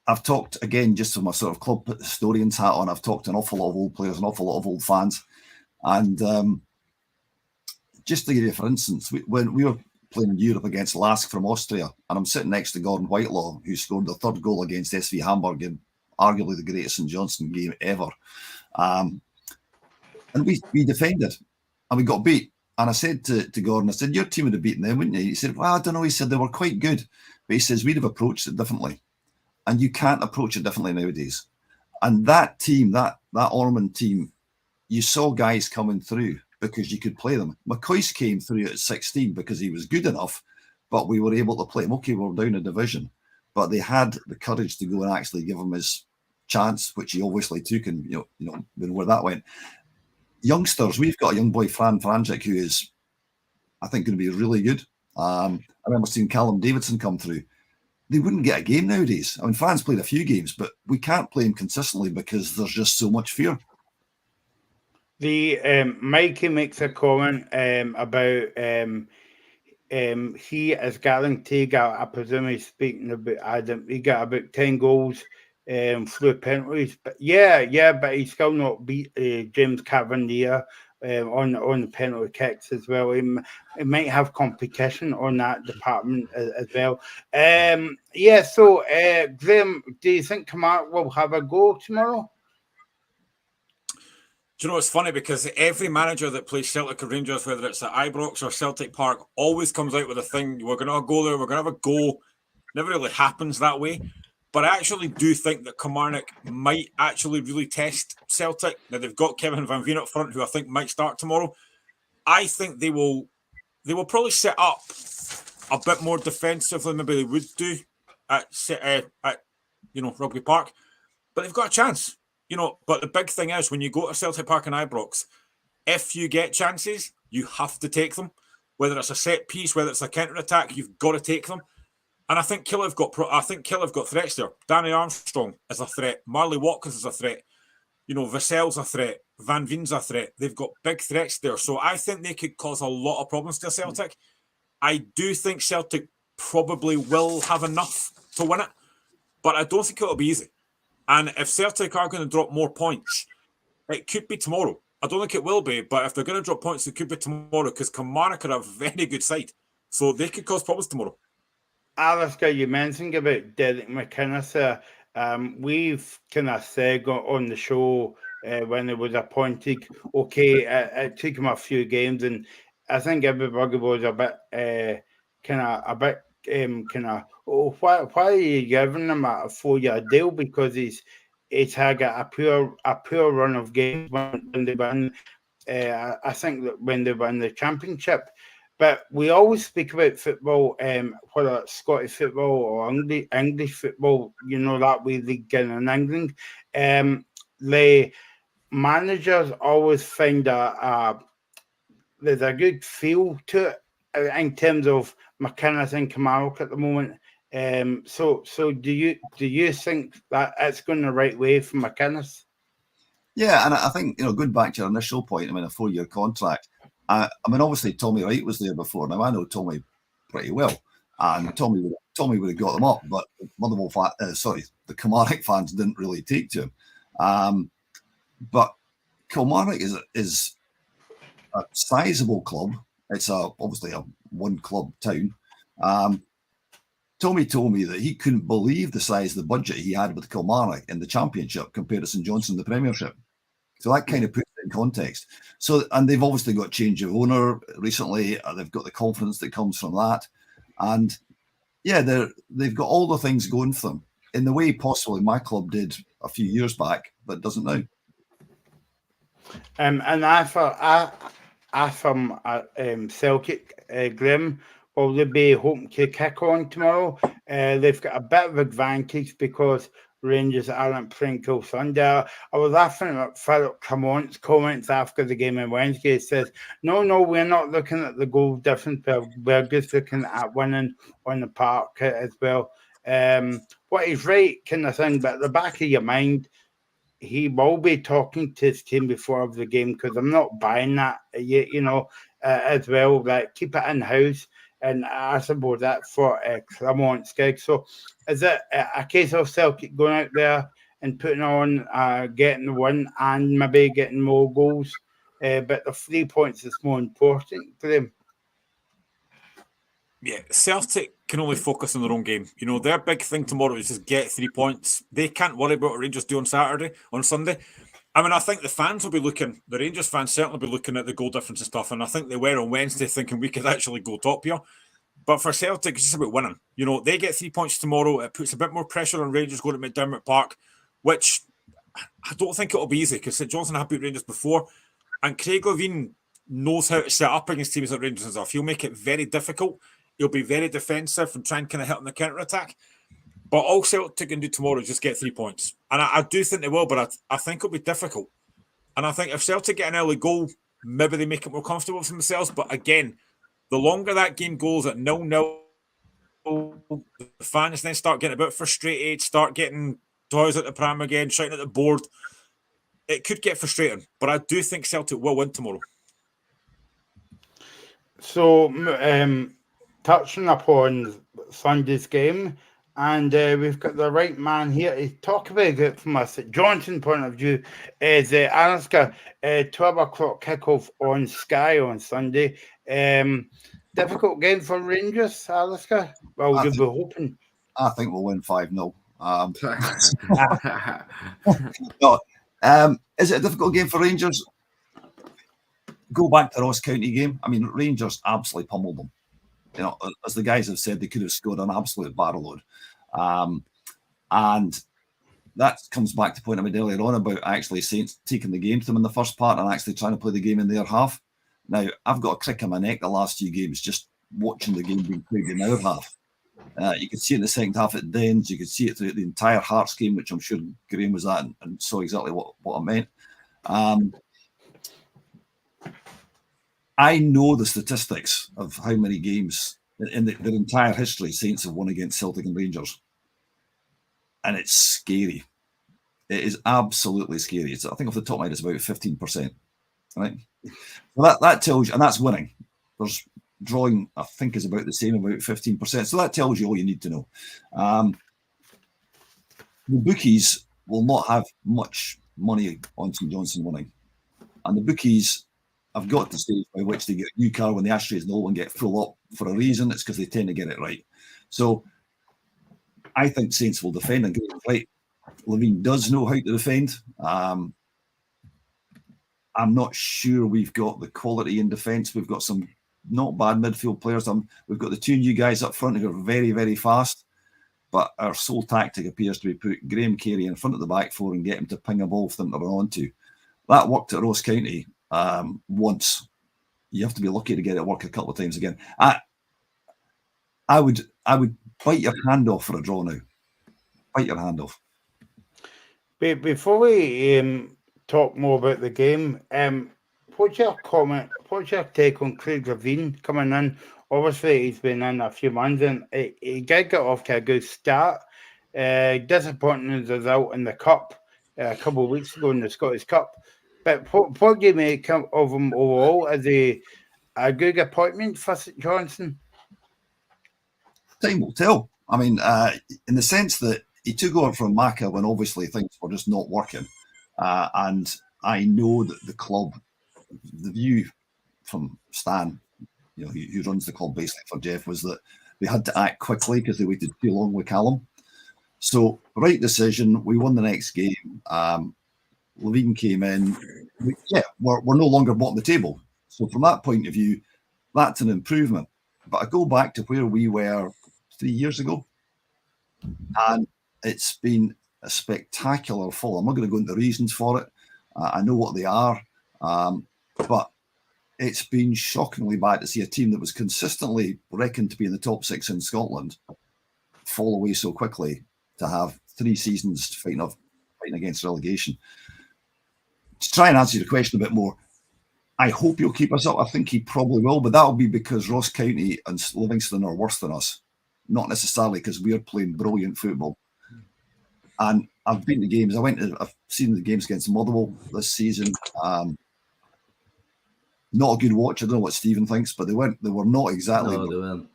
I've talked, again, just with my sort of club historian's hat on, I've talked to an awful lot of old players, an awful lot of old fans. And just to give you, for instance, when we were playing in Europe against Lask from Austria, and I'm sitting next to Gordon Whitelaw, who scored the 3rd goal against SV Hamburg in arguably the greatest St Johnstone game ever. And we defended, and we got beat. And I said to Gordon, I said, your team would have beaten them, wouldn't you? He said, well, I don't know. He said, they were quite good. But he says, we'd have approached it differently. And you can't approach it differently nowadays. And that team, that Ormond team, you saw guys coming through because you could play them. McCoy's came through at 16 because he was good enough, but we were able to play him. Okay, we were down a division, but they had the courage to go and actually give him his chance, which he obviously took, and you know where that went. Youngsters, we've got a young boy, Fran Franjic, who is, I think, going to be really good. I remember seeing Callum Davidson come through. They wouldn't get a game nowadays. I mean, Fran's played a few games, but we can't play him consistently because there's just so much fear. The Mikey makes a comment about he is guaranteed. I presume he's speaking about Adam. He got about 10 goals through penalties, but but he still not beat James Cavandier on the penalty kicks as well. He might have competition on that department as well. So Graham, do you think Kamara will have a go tomorrow? Do you know, it's funny because every manager that plays Celtic or Rangers, whether it's at Ibrox or Celtic Park, always comes out with a thing, we're going to go there, we're going to have a go. Never really happens that way. But I actually do think that Kilmarnock might actually really test Celtic. Now, they've got Kevin Van Veen up front, who I think might start tomorrow. I think they will probably set up a bit more defensively than maybe they would do at Rugby Park. But they've got a chance. But the big thing is, when you go to Celtic Park and Ibrox, if you get chances, you have to take them. Whether it's a set piece, whether it's a counter-attack, you've got to take them. And I think Kill have got threats there. Danny Armstrong is a threat. Marley Watkins is a threat. Vassell's a threat. Van Veen's a threat. They've got big threats there. So I think they could cause a lot of problems to Celtic. I do think Celtic probably will have enough to win it, but I don't think it'll be easy. And if Celtic are going to drop more points, it could be tomorrow. I don't think it will be, but if they're going to drop points, it could be tomorrow, because Kilmarnock are a very good side. So they could cause problems tomorrow. Alistair, you mentioned about Derek McInnes. We've kind of said on the show when he was appointed, okay, it took him a few games, and I think everybody was a bit why are you giving him a 4-year deal? Because he's had a poor run of games when they won. I think that when they won the championship. But we always speak about football, whether it's Scottish football or English football, that way they get in England. The managers always find there's a good feel to it in terms of McInnes and Kilmarnock at the moment. So do you think that it's going the right way for McInnes? Yeah, and I think, going back to your initial point, a 4-year contract. Obviously Tommy Wright was there before. Now, I know Tommy pretty well, and Tommy would have got them up, but Motherwell, the Kilmarnock fans didn't really take to him. But Kilmarnock is a sizable club. It's obviously a one club town. Tommy told me that he couldn't believe the size of the budget he had with Kilmarnock in the Championship compared to St Johnstone in the Premiership. So that kind of puts it in context. So, and they've obviously got change of owner recently. They've got the confidence that comes from that. And yeah, they've got all the things going for them in the way possibly my club did a few years back, but doesn't now. And I from Celtic, Grim, will they be hoping to kick on tomorrow? They've got a bit of advantage because Rangers aren't playing till Sunday. I was laughing at Philip Clement's comments after the game on Wednesday. He says, no, we're not looking at the goal difference. We're just looking at winning on the park as well. What he's right kind of thing, but at the back of your mind, he will be talking to his team before the game, because I'm not buying that, as well. Like, keep it in house, and I suppose that for Clamont's gig. So, is it a case of Celtic going out there and putting on, getting the win, and maybe getting more goals? But the 3 points is more important for them. Yeah, Celtic can only focus on their own game. Their big thing tomorrow is just get 3 points. They can't worry about what Rangers do on Sunday. I mean, I think the fans will be looking, the Rangers fans certainly be looking at the goal difference and stuff, and I think they were on Wednesday thinking we could actually go top here. But for Celtic, it's just about winning. They get 3 points tomorrow. It puts a bit more pressure on Rangers going to McDermott Park, which I don't think it'll be easy, because St Johnstone have beat Rangers before, and Craig Levein knows how to set up against teams like Rangers and stuff. He'll make it very difficult. He'll be very defensive and try and kind of hit on the counter-attack. But all Celtic can do tomorrow is just get 3 points. And I do think they will, but I think it'll be difficult. And I think if Celtic get an early goal, maybe they make it more comfortable for themselves. But again, the longer that game goes at 0-0, the fans then start getting a bit frustrated, start getting toys at the pram again, shouting at the board. It could get frustrating. But I do think Celtic will win tomorrow. So, touching upon Sunday's game, and we've got the right man here to talk about it from a St Johnstone point of view, is Alaska, 12 o'clock kickoff on Sky on Sunday. Difficult game for Rangers, Alaska? Well, you'll be hoping. I think we'll win 5-0. Is it a difficult game for Rangers? Go back to the Ross County game. I mean, Rangers absolutely pummeled them. As the guys have said, they could have scored an absolute barrel load. And that comes back to the point I made earlier on about actually Saints taking the game to them in the first part and actually trying to play the game in their half. Now, I've got a crick in my neck the last few games just watching the game being played in our half. You could see it in the second half at Dens. You could see it throughout the entire Hearts game, which I'm sure Graham was at and saw exactly what I meant. I know the statistics of how many games in their entire history Saints have won against Celtic and Rangers. And it's scary. It is absolutely scary. I think off the top of my head, it's about 15%. Right? So that tells you, and that's winning. There's drawing, I think, is about the same, about 15%. So that tells you all you need to know. The bookies will not have much money on St Johnstone winning. And the bookies have got to stage by which they get a new car when the ashtrays low and get full up for a reason. It's because they tend to get it right. So I think Saints will defend and get it right. Levein does know how to defend. I'm not sure we've got the quality in defence. We've got some not bad midfield players. We've got the two new guys up front who are very, very fast. But our sole tactic appears to be put Graham Carey in front of the back four and get him to ping a ball for them to run onto. That worked at Ross County once. You have to be lucky to get it work a couple of times again. I would bite your hand off for a draw now. Bite your hand off. Before we talk more about the game, what's your comment? What's your take on Craig Levein coming in? Obviously, he's been in a few months and he did get off to a good start. Disappointing result in the Cup a couple of weeks ago in the Scottish Cup. But what do you make of him overall? Is he a good appointment for St Johnstone? time will tell. I mean, in the sense that he took over from Maka when obviously things were just not working. And I know that the club, the view from Stan, who runs the club basically for Jeff, was that they had to act quickly because they waited too long with Callum. So, right decision. We won the next game. Levine came in. We're no longer bottom of the table. So, from that point of view, that's an improvement. But I go back to where we were 3 years ago, and it's been a spectacular fall. I'm not going to go into the reasons for it. I know what they are, but it's been shockingly bad to see a team that was consistently reckoned to be in the top 6 in Scotland fall away so quickly, to have 3 seasons fighting against relegation. To try and answer your question a bit more, I hope he'll keep us up. I think he probably will, but that'll be because Ross County and Livingston are worse than us, not necessarily because we're playing brilliant football. And I've been to games. I've seen the games against Motherwell this season. Not a good watch. I don't know what Stephen thinks, but they were not exactly. No, they weren't.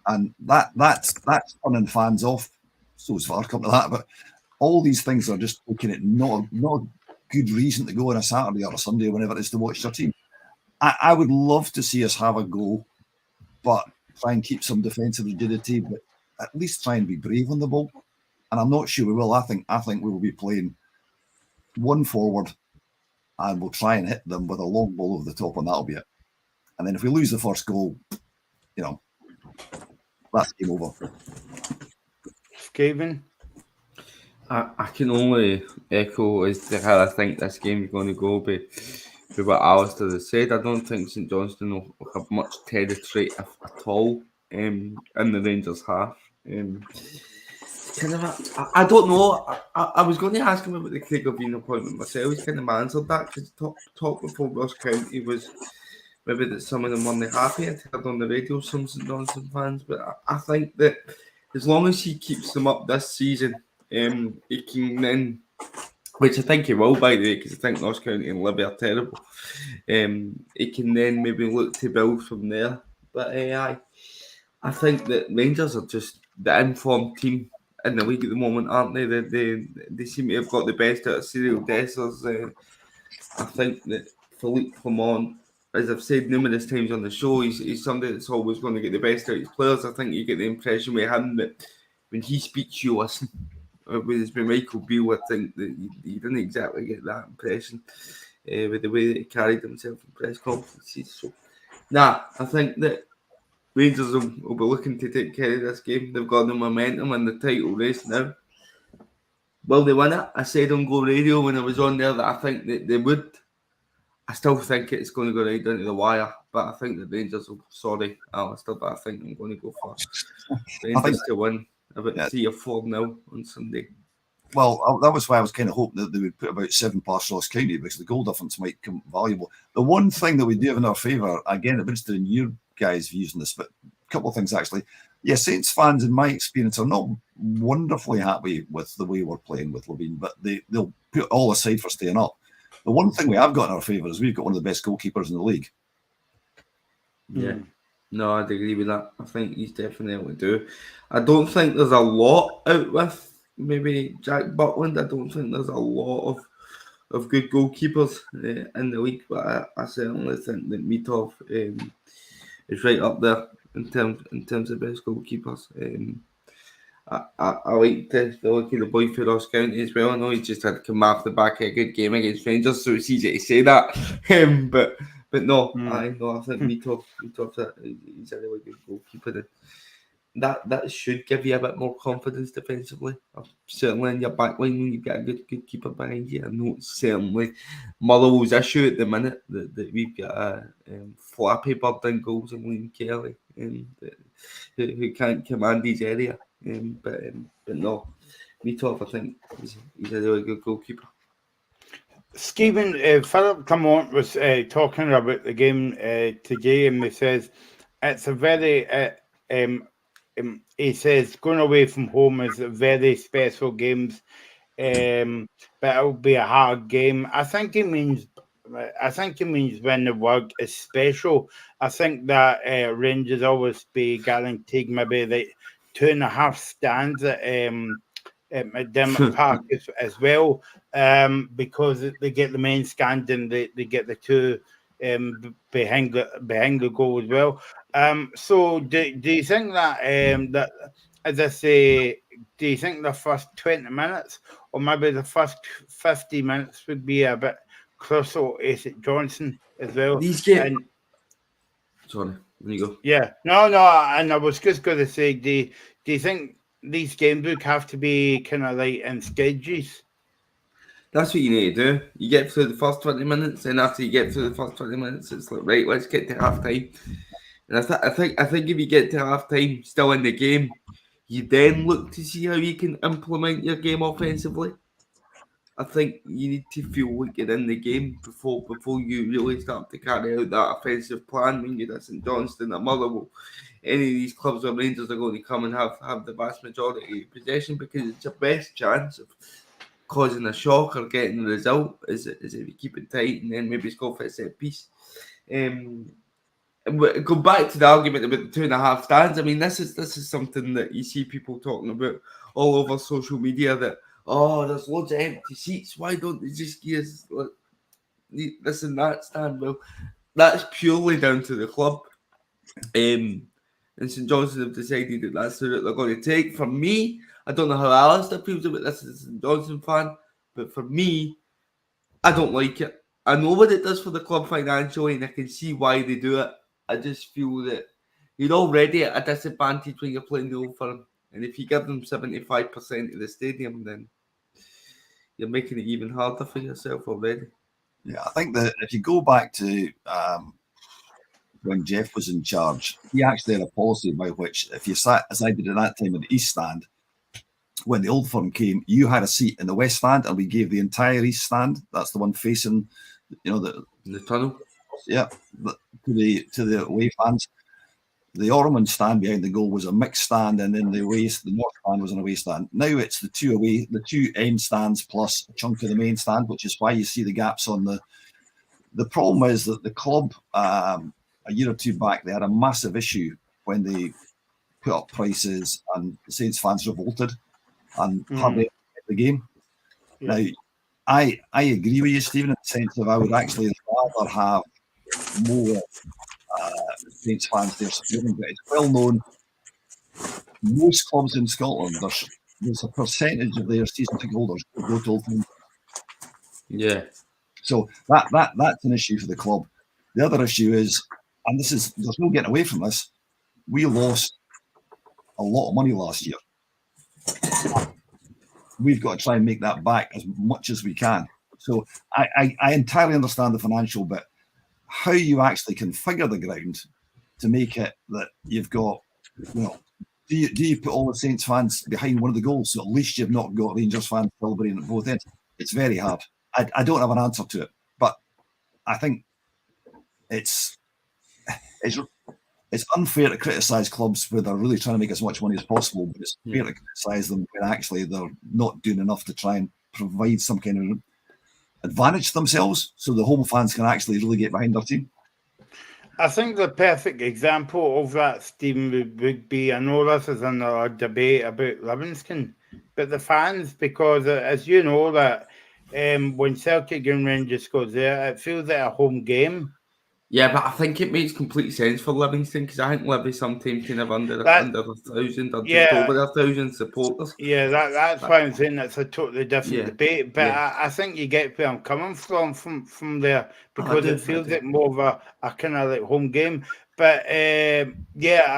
And that's turning fans off. So as far come to that, but all these things are just looking at not a good reason to go on a Saturday or a Sunday, whenever it is, to watch your team. I would love to see us have a go, but try and keep some defensive rigidity, but at least try and be brave on the ball. And I'm not sure we will. I think we will be playing one forward, and we'll try and hit them with a long ball over the top, and that'll be it. And then if we lose the first goal, that's game over. Stephen? I can only echo as to how I think this game is going to go with what Alistair has said. I don't think St Johnstone will have much territory at all in the Rangers half. I don't know. I was going to ask him about the Craig Levine appointment myself. He's kind of answered that, because talk before Ross County was maybe that some of them weren't happy. I heard on the radio some St Johnstone fans, but I think that as long as he keeps them up this season, he can then, which I think he will, by the way, because I think Ross County and Libby are terrible. He can then maybe look to build from there. But I think that Rangers are just the informed team in the league at the moment, aren't they? They seem to have got the best out of Cyril Dessers. I think that Philippe Clement, as I've said numerous times on the show, he's somebody that's always going to get the best out of his players. I think you get the impression with him that when he speaks, you listen. With Michael Beale, I think that you didn't exactly get that impression with the way that he carried himself in press conferences. So, I think that Rangers will be looking to take care of this game. They've got the momentum and the title race now. Will they win it? I said on Go Radio when I was on there that I think that they would. I still think it's going to go right down to the wire, but I think the Rangers will. Sorry, Alistair, but I think I'm going to go for Rangers to win about 3 or 4-0 on Sunday. Well, that was why I was kind of hoping that they would put about 7 past Ross County, because the goal difference might come valuable. The one thing that we do have in our favour, again, I'm interested in your guys' views on this, but a couple of things actually. Yeah, Saints fans, in my experience, are not wonderfully happy with the way we're playing with Levine, but they'll put all aside for staying up. The one thing we have got in our favour is we've got one of the best goalkeepers in the league. Yeah. No, I'd agree with that. I think he's definitely do. I don't think there's a lot out with maybe Jack Butland. I don't think there's a lot of good goalkeepers in the league, but I certainly think that Mitov is right up there in terms of best goalkeepers. I like the look of the boy for Ross County as well. I know he just had to come off the back of a good game against Rangers, so it's easy to say that. But no, I think Mitov, he's a really good goalkeeper. That should give you a bit more confidence defensively. Certainly in your back line when you've got a good keeper behind you. I know it's certainly Motherwell's issue at the minute that we've got a flappy bird in goals in Liam Kelly who can't command his area. But no, Mitov, I think he's a really good goalkeeper. Stephen, Philip Clement was talking about the game today, and he says it's a very, he says going away from home is a very special game, but it'll be a hard game. I think he means I think he means when the word is special. I think that Rangers always be guaranteed maybe like 2.5 stands at McDermott Park as well, because they get the main stand and they get the two behind the goal as well. So do you think that that, as I say, do you think the first 20 minutes or maybe the first 50 minutes would be a bit closer to St Johnson as well? These games. And Sorry, there you go. yeah, no, and I was just going to say, do you think these games would have to be kind of like in stages? That's what you need to do. You get through the first 20 minutes, and after you get through the first 20 minutes, it's like, right, let's get to half time. And I think if you get to half time still in the game, you then look to see how you can implement your game offensively. I think you need to feel like you're in the game before you really start to carry out that offensive plan. When you're at St Johnstone, at Motherwell, any of these clubs or Rangers are going to come and have the vast majority of possession, because it's your best chance of causing a shock or getting the result is if you keep it tight and then maybe score for a set piece. Go back to the argument about the 2.5 stands. I mean, this is something that you see people talking about all over social media, that there's loads of empty seats. Why don't they just give us this and that stand? Well, that's purely down to the club. And St Johnstone have decided that that's the route they're going to take. For me, I don't know how Alistair feels about this as a St Johnstone fan, but for me, I don't like it. I know what it does for the club financially, and I can see why they do it. I just feel that you're already at a disadvantage when you're playing the Old Firm. And if you give them 75% of the stadium, then you're making it even harder for yourself already. Yeah, I think that if you go back to when Jeff was in charge, he actually had a policy by which if you sat, as I did at that time, in the East Stand, when the Old Firm came, you had a seat in the West Stand, and we gave the entire East Stand. That's the one facing, the tunnel. Yeah, to the away fans. The Ormond stand behind the goal was a mixed stand, and then the North stand was an away stand. Now it's the two end stands plus a chunk of the main stand, which is why you see the gaps on the. The problem is that the club, a year or two back, they had a massive issue when they put up prices, and the Saints fans revolted and hardly the game. Yeah. Now, I agree with you, Stephen, in the sense of I would actually rather have more Saints fans there supporting, but it's well known. Most clubs in Scotland, there's a percentage of their season ticket holders who go to Old Firm. Yeah. So that's an issue for the club. The other issue is, and there's no getting away from this, we lost a lot of money last year. We've got to try and make that back as much as we can. So I entirely understand the financial bit. How you actually configure the ground to make it that you've got, do you put all the Saints fans behind one of the goals, so at least you've not got Rangers fans celebrating at both ends? It's very hard. I don't have an answer to it, but I think it's unfair to criticise clubs where they're really trying to make as much money as possible, but it's fair to criticise them when actually they're not doing enough to try and provide some kind of advantage to themselves so the home fans can actually really get behind their team. I think the perfect example of that, Stephen, would be, I know this is another debate about Livingston, but the fans, because as you know, that when Celtic and Rangers go there, it feels like a home game. Yeah, but I think it makes complete sense for Livingston, because I think Livy sometimes can have under 1,000 or just over 1,000 supporters. Yeah, that's why I'm saying it's a totally different debate. But I think you get where I'm coming from there, because it feels like more of a kind of like home game. But I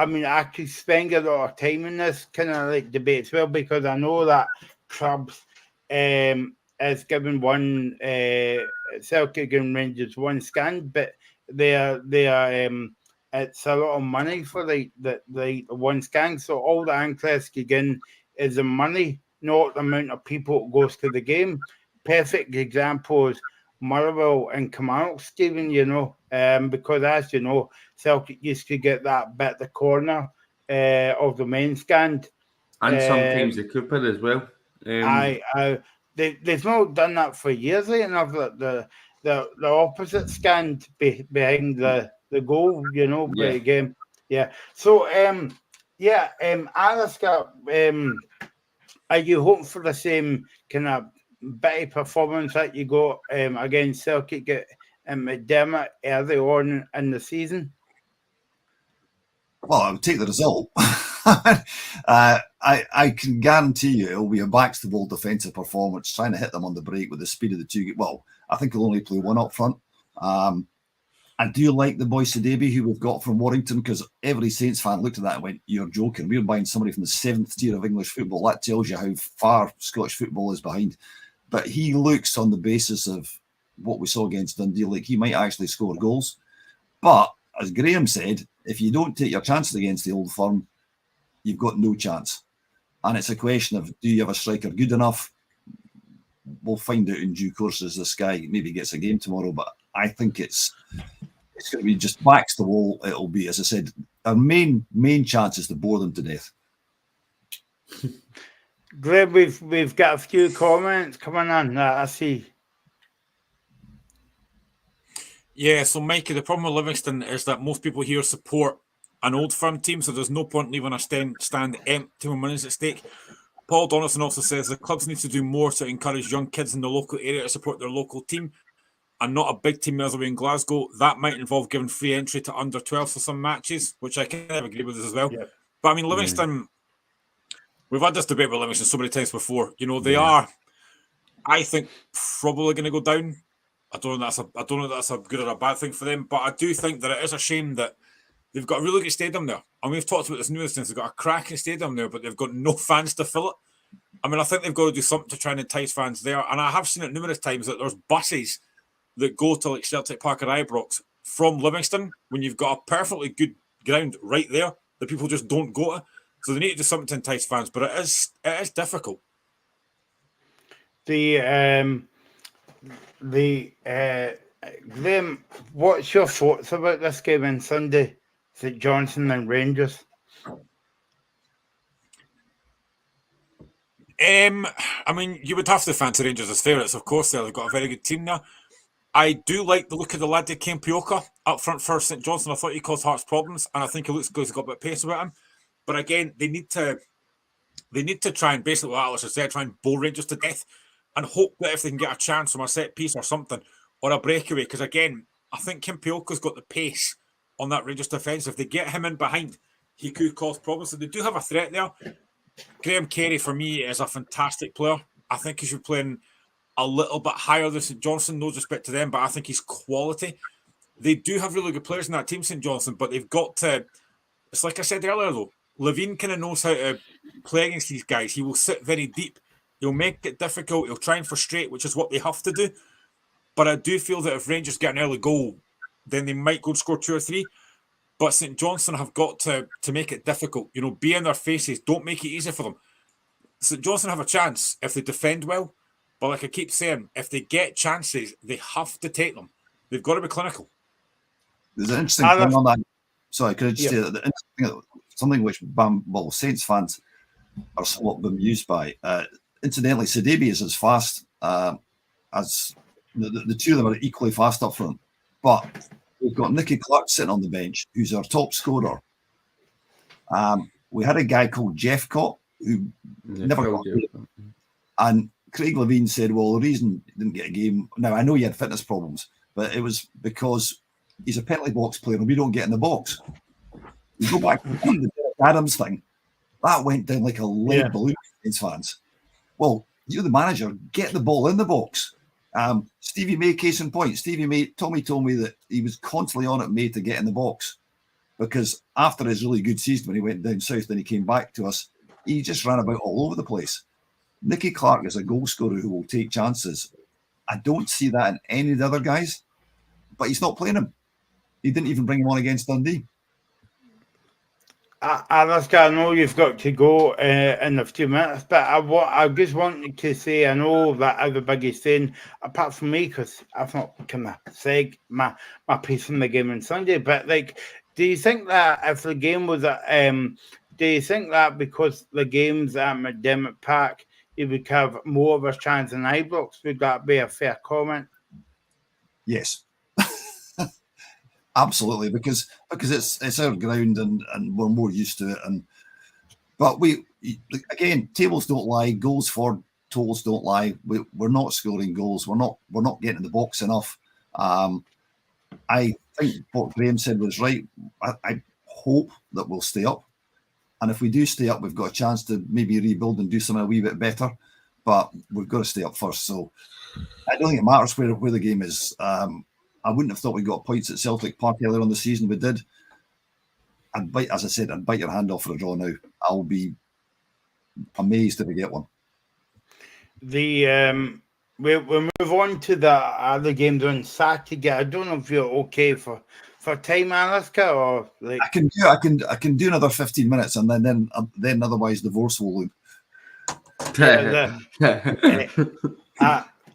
mean, I could spend a lot of time in this kind of like debate as well, because I know that clubs is given one Celtic and Rangers one stand, but they are it's a lot of money for the one scan. So all the interest you get is the money, not the amount of people that goes to the game. Perfect example is Motherwell and Kilmarnock, Stephen, because as you know, Celtic used to get that bit the corner of the main stand. And sometimes the Cooper as well. They've not done that for years, enough that the opposite stand behind the goal, you know, Yeah. the game. Yeah. So Alaska, are you hoping for the same kind of bitty performance that you got against Celtic at McDermott early on in the season? Well, I would take the result. I can guarantee you it'll be a backs to ball defensive performance, trying to hit them on the break with the speed of the two. Well, I think he'll only play one up front. I do like the boy Sidibe who we've got from Warrington, because every Saints fan looked at that and went, "You're joking. We're buying somebody from the 7th tier of English football." That tells you how far Scottish football is behind. But he looks, on the basis of what we saw against Dundee, like he might actually score goals. But as Graham said, if you don't take your chances against the Old Firm, you've got no chance. And it's a question of, do you have a striker good enough? We'll find out in due course as this guy maybe gets a game tomorrow. But I think it's going to be just backs the wall. It'll be, as I said, our main chance is to bore them to death. Greg, we've got a few comments coming on. I see. Yeah, so Mikey, the problem with Livingston is that most people here support an Old Firm team, so there's no point leaving a stand empty when money's at stake. Paul Donaldson also says the clubs need to do more to encourage young kids in the local area to support their local team, and not a big team miles away in Glasgow. That might involve giving free entry to under 12s for some matches, which I kind of agree with as well. Yeah. But I mean, Livingston, we've had this debate with Livingston so many times before. You know, they are, I think, probably going to go down. I don't know if that's a good or a bad thing for them, but I do think that it is a shame that they've got a really good stadium there. And we've talked about this numerous times. They've got a cracking stadium there, but they've got no fans to fill it. I mean, I think they've got to do something to try and entice fans there. And I have seen it numerous times that there's buses that go to like Celtic Park or Ibrox from Livingston when you've got a perfectly good ground right there that people just don't go to. So they need to do something to entice fans, but it is difficult. Graham, what's your thoughts about this game on Sunday? St Johnstone and Rangers. I mean, you would have to fancy Rangers as favourites, of course. They've got a very good team now. I do like the look of the lad that came Pioka up front for St Johnstone. I thought he caused Hearts problems, and I think he looks good. He's got a bit of pace about him. But again, they need to try and, basically what Alex has said, try and bowl Rangers to death and hope that if they can get a chance from a set piece or something, or a breakaway, because again, I think Kim Pioka's got the pace on that Rangers defence. If they get him in behind, he could cause problems. So they do have a threat there. Graham Carey, for me, is a fantastic player. I think he should be playing a little bit higher than St Johnstone, no respect to them, but I think he's quality. They do have really good players in that team, St Johnstone, but they've got to, it's like I said earlier though, Levine kind of knows how to play against these guys. He will sit very deep. He'll make it difficult. He'll try and frustrate, which is what they have to do. But I do feel that if Rangers get an early goal, then they might go and score 2 or 3. But St Johnstone have got to make it difficult. You know, be in their faces. Don't make it easy for them. St Johnstone have a chance if they defend well. But like I keep saying, if they get chances, they have to take them. They've got to be clinical. There's an interesting thing on that. Sorry, could I just say that something which Saints fans are somewhat bemused by. Incidentally, Sidibe is as fast as the two of them are equally fast up front. But we've got Nicky Clark sitting on the bench, who's our top scorer. We had a guy called Jeff Cott, who never got a game. And Craig Levine said, well, the reason he didn't get a game, now I know he had fitness problems, but it was because he's a penalty box player and we don't get in the box. You go back to the Derek Adams thing, that went down like a lead balloon against fans. Well, you're the manager, get the ball in the box. Stevie May, case in point. Stevie May, Tommy told me that he was constantly on at May to get in the box because after his really good season when he went down south and he came back to us, he just ran about all over the place. Nicky Clark is a goal scorer who will take chances. I don't see that in any of the other guys, but he's not playing him. He didn't even bring him on against Dundee. Alaska, I know you've got to go in a few minutes, but I just wanted to say, I know that everybody's saying, apart from me, because I've not kind of said my piece in the game on Sunday, but like, do you think that if the game was do you think that because the game's at McDermott Park, you would have more of a chance in Ibrox? Would that be a fair comment? Yes. Absolutely, because it's our ground and we're more used to it. But we again, tables don't lie, goals for totals don't lie. We're not scoring goals. We're not getting in the box enough. I think what Graham said was right. I hope that we'll stay up, and if we do stay up, we've got a chance to maybe rebuild and do something a wee bit better. But we've got to stay up first. So I don't think it matters where the game is. I wouldn't have thought we got points at Celtic Park earlier on the season. We did. I'd bite your hand off for a draw now. I'll be amazed if we get one. We'll move on to the other games on Saturday. I don't know if you're okay for time, Alaska, or like I can do another 15 minutes, and then otherwise divorce will loom.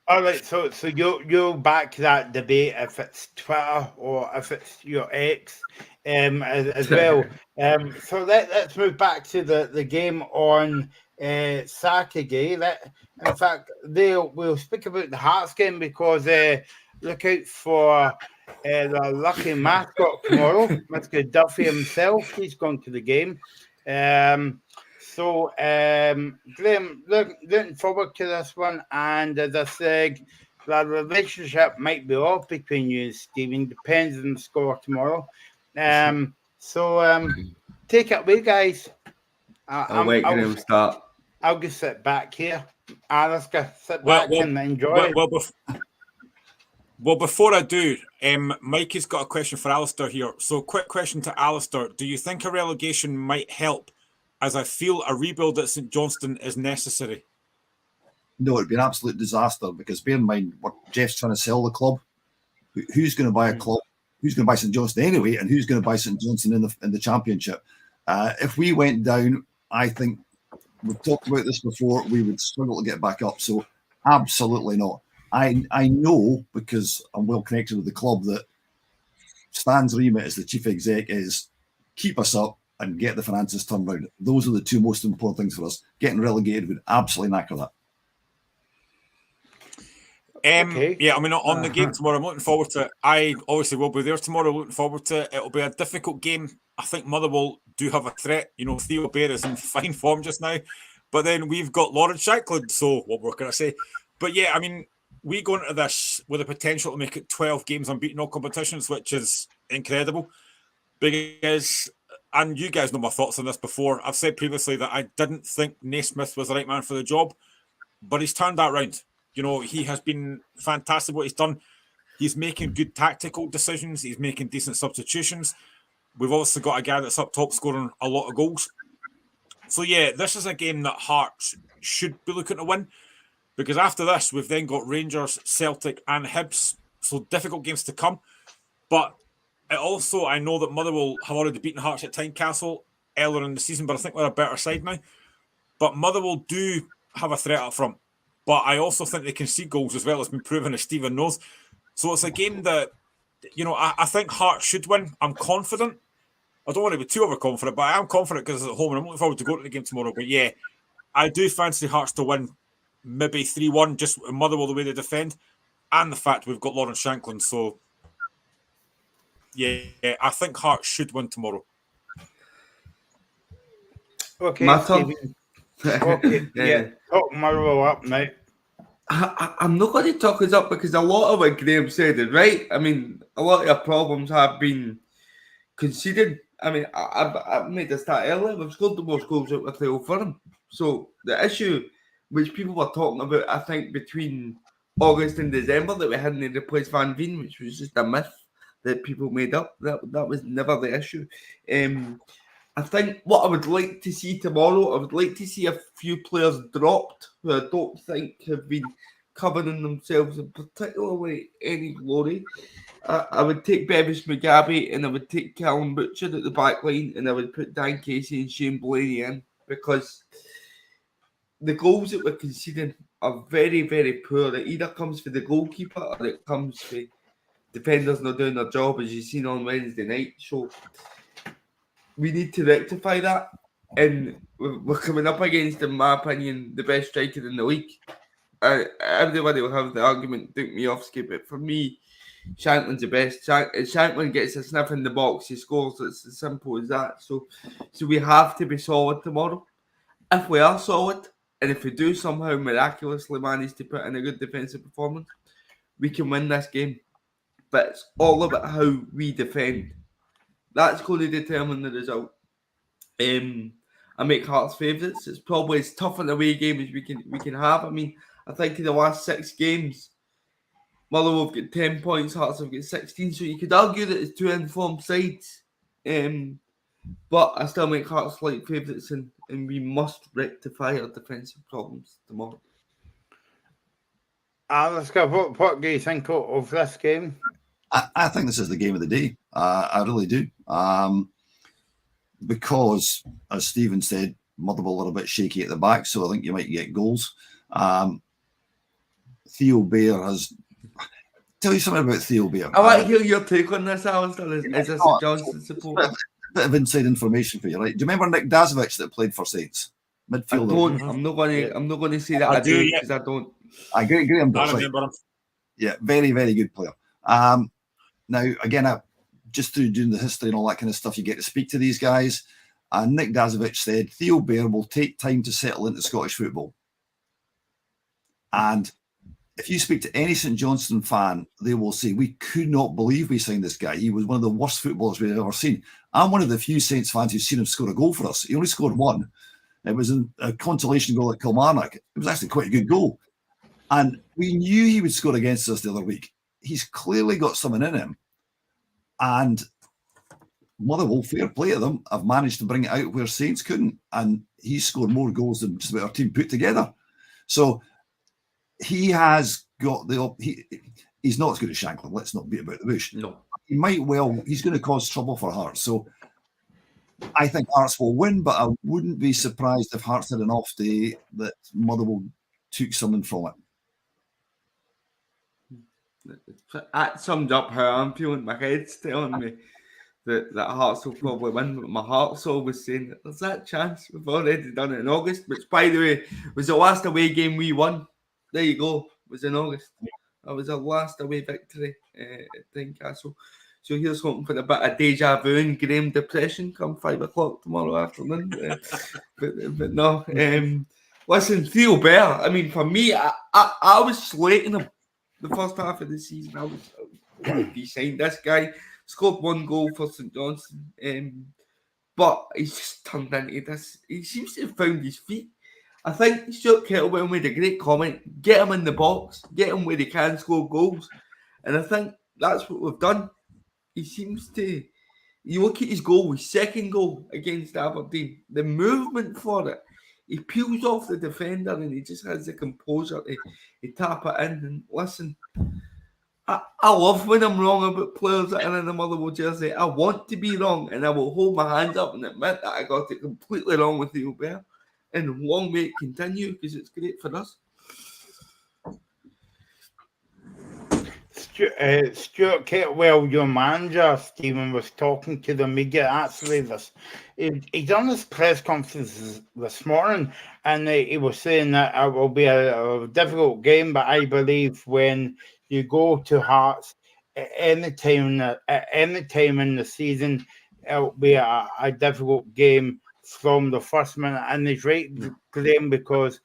All right, so you'll back that debate if it's Twitter or if it's your ex, as well. So let's move back to the game on Saturday. In fact, we'll speak about the Hearts game because look out for the lucky mascot tomorrow, Mr. Duffy himself. He's gone to the game. So, Graham, looking forward to this one. And as I said, the relationship might be off between you and Stephen. Depends on the score tomorrow. So, take it away, guys. I'll start. I'll just sit back here. Alaska, sit back and enjoy. Well, before I do, Mike has got a question for Alistair here. So, quick question to Alistair. Do you think a relegation might help, as I feel a rebuild at St Johnstone is necessary? No, it'd be an absolute disaster because bear in mind what Jeff's trying to sell the club. Who's going to buy a club? Who's going to buy St Johnstone anyway? And who's going to buy St Johnstone in the Championship? If we went down, I think we've talked about this before, we would struggle to get back up. So absolutely not. I know, because I'm well connected with the club, that Stan's remit as the chief exec is keep us up and get the finances turned around. Those are the two most important things for us. Getting relegated would absolutely knacker that. Okay. Yeah, I mean, on the game tomorrow, I'm looking forward to it. I obviously will be there tomorrow, looking forward to it. It'll be a difficult game. I think Motherwell do have a threat. You know, Theo Bair is in fine form just now. But then we've got Lawrence Shankland, so what more can I say? But yeah, I mean, we go into this with the potential to make it 12 games unbeaten all competitions, which is incredible. Because, and you guys know my thoughts on this before, I've said previously that I didn't think Naismith was the right man for the job, but he's turned that round. You know, he has been fantastic what he's done. He's making good tactical decisions. He's making decent substitutions. We've also got a guy that's up top scoring a lot of goals. So yeah, this is a game that Hearts should be looking to win. Because after this, we've then got Rangers, Celtic and Hibs. So difficult games to come. But it also, I know that Motherwell have already beaten Hearts at Tynecastle earlier in the season, but I think we're a better side now. But Motherwell do have a threat up front. But I also think they can see goals as well. It's been proven, as Stephen knows. So it's a game that, you know, I think Hearts should win. I'm confident. I don't want to be too overconfident, but I am confident because it's at home and I'm looking forward to going to the game tomorrow. But yeah, I do fancy Hearts to win. Maybe 3-1, just Motherwell the way they defend, and the fact we've got Lawrence Shankland. So, yeah, I think Hearts should win tomorrow. Okay, Stephen. Okay, yeah. Talk Motherwell up now. I'm not going to talk us up because a lot of what Graham said is right. I mean, a lot of your problems have been conceded. I mean, I made this start earlier. We've scored the most goals out of the Old Firm. So the issue which people were talking about, I think, between August and December, that we hadn't replaced Van Veen, which was just a myth that people made up. That was never the issue. I think what I would like to see tomorrow, I would like to see a few players dropped who I don't think have been covering themselves in particularly any glory. I would take Bevis Mugabe and I would take Callum Butcher at the back line and I would put Dan Casey and Shane Blaney in, because the goals that we're conceding are very, very poor. It either comes for the goalkeeper or it comes for defenders not doing their job, as you've seen on Wednesday night. So we need to rectify that. And we're coming up against, in my opinion, the best striker in the league. Everybody will have the argument, took me off skip it. For me, Shanklin's the best. Shanklin gets a sniff in the box, he scores. It's as simple as that. So we have to be solid tomorrow. If we are solid, and if we do somehow miraculously manage to put in a good defensive performance, we can win this game. But it's all about how we defend. That's going to determine the result. I make Hearts favourites. It's probably as tough an away game as we can have. I mean, I think in the last 6 games, Motherwell have got 10 points, Hearts have got 16. So you could argue that it's 2 informed sides. But I still make Hearts slight favourites, and we must rectify our defensive problems tomorrow. Alistair, what do you think of this game? I think this is the game of the day. I really do. Because, as Stephen said, Motherwell are a bit shaky at the back, so I think you might get goals. Theo Bair has... Tell you something about Theo Bair. I want to hear your take on this, Alistair. Is this a Johnson support? A bit of inside information for you, right? Do you remember Nick Dazovic that played for Saints? Midfielder. I don't. I'm not going to say that I do, because I don't. Graham I remember him. Yeah, very, very good player. Now, again, just through doing the history and all that kind of stuff, you get to speak to these guys. And Nick Dazovic said, Theo Bair will take time to settle into Scottish football. And if you speak to any St Johnstone fan, they will say, we could not believe we signed this guy. He was one of the worst footballers we've ever seen. I'm one of the few Saints fans who've seen him score a goal for us. He only scored 1. It was a consolation goal at Kilmarnock. It was actually quite a good goal. And we knew he would score against us the other week. He's clearly got something in him. And Motherwell, fair play to them, have managed to bring it out where Saints couldn't. And he's scored more goals than just about our team put together. So he has got he's not as good as Shanklin. Let's not beat about the bush. No. He's going to cause trouble for Hearts. So I think Hearts will win, but I wouldn't be surprised if Hearts had an off day that Motherwell took something from it. That summed up how I'm feeling. My head's telling me that Hearts will probably win, but my heart's always saying that there's that chance. We've already done it in August, which, by the way, was the last away game we won. There you go. It was in August. That was our last away victory at Tynecastle. So here's hoping for a bit of deja vu and Graham depression come 5 o'clock tomorrow afternoon. But no. Listen, Theo Bair, I mean, for me, I was slating him the first half of the season. I was glad he signed this guy. Scored 1 goal for St Johnstone. But he's just turned into this. He seems to have found his feet. I think Stuart Kettlewell made a great comment. Get him in the box. Get him where he can score goals. And I think that's what we've done. He seems to... You look at his goal, his second goal against Aberdeen. The movement for it. He peels off the defender and he just has the composure to tap it in. And listen, I love when I'm wrong about players that are in the Motherwell jersey. I want to be wrong, and I will hold my hands up and admit that I got it completely wrong with Theo Bair. And long may it continue, because it's great for us. Stuart Kettlewell, your manager, Stephen, was talking to the media actually he done his press conference this morning, and he was saying that it will be a difficult game, but I believe when you go to Hearts at any time in the season, it'll be a difficult game from the first minute. And he's right, Graham, because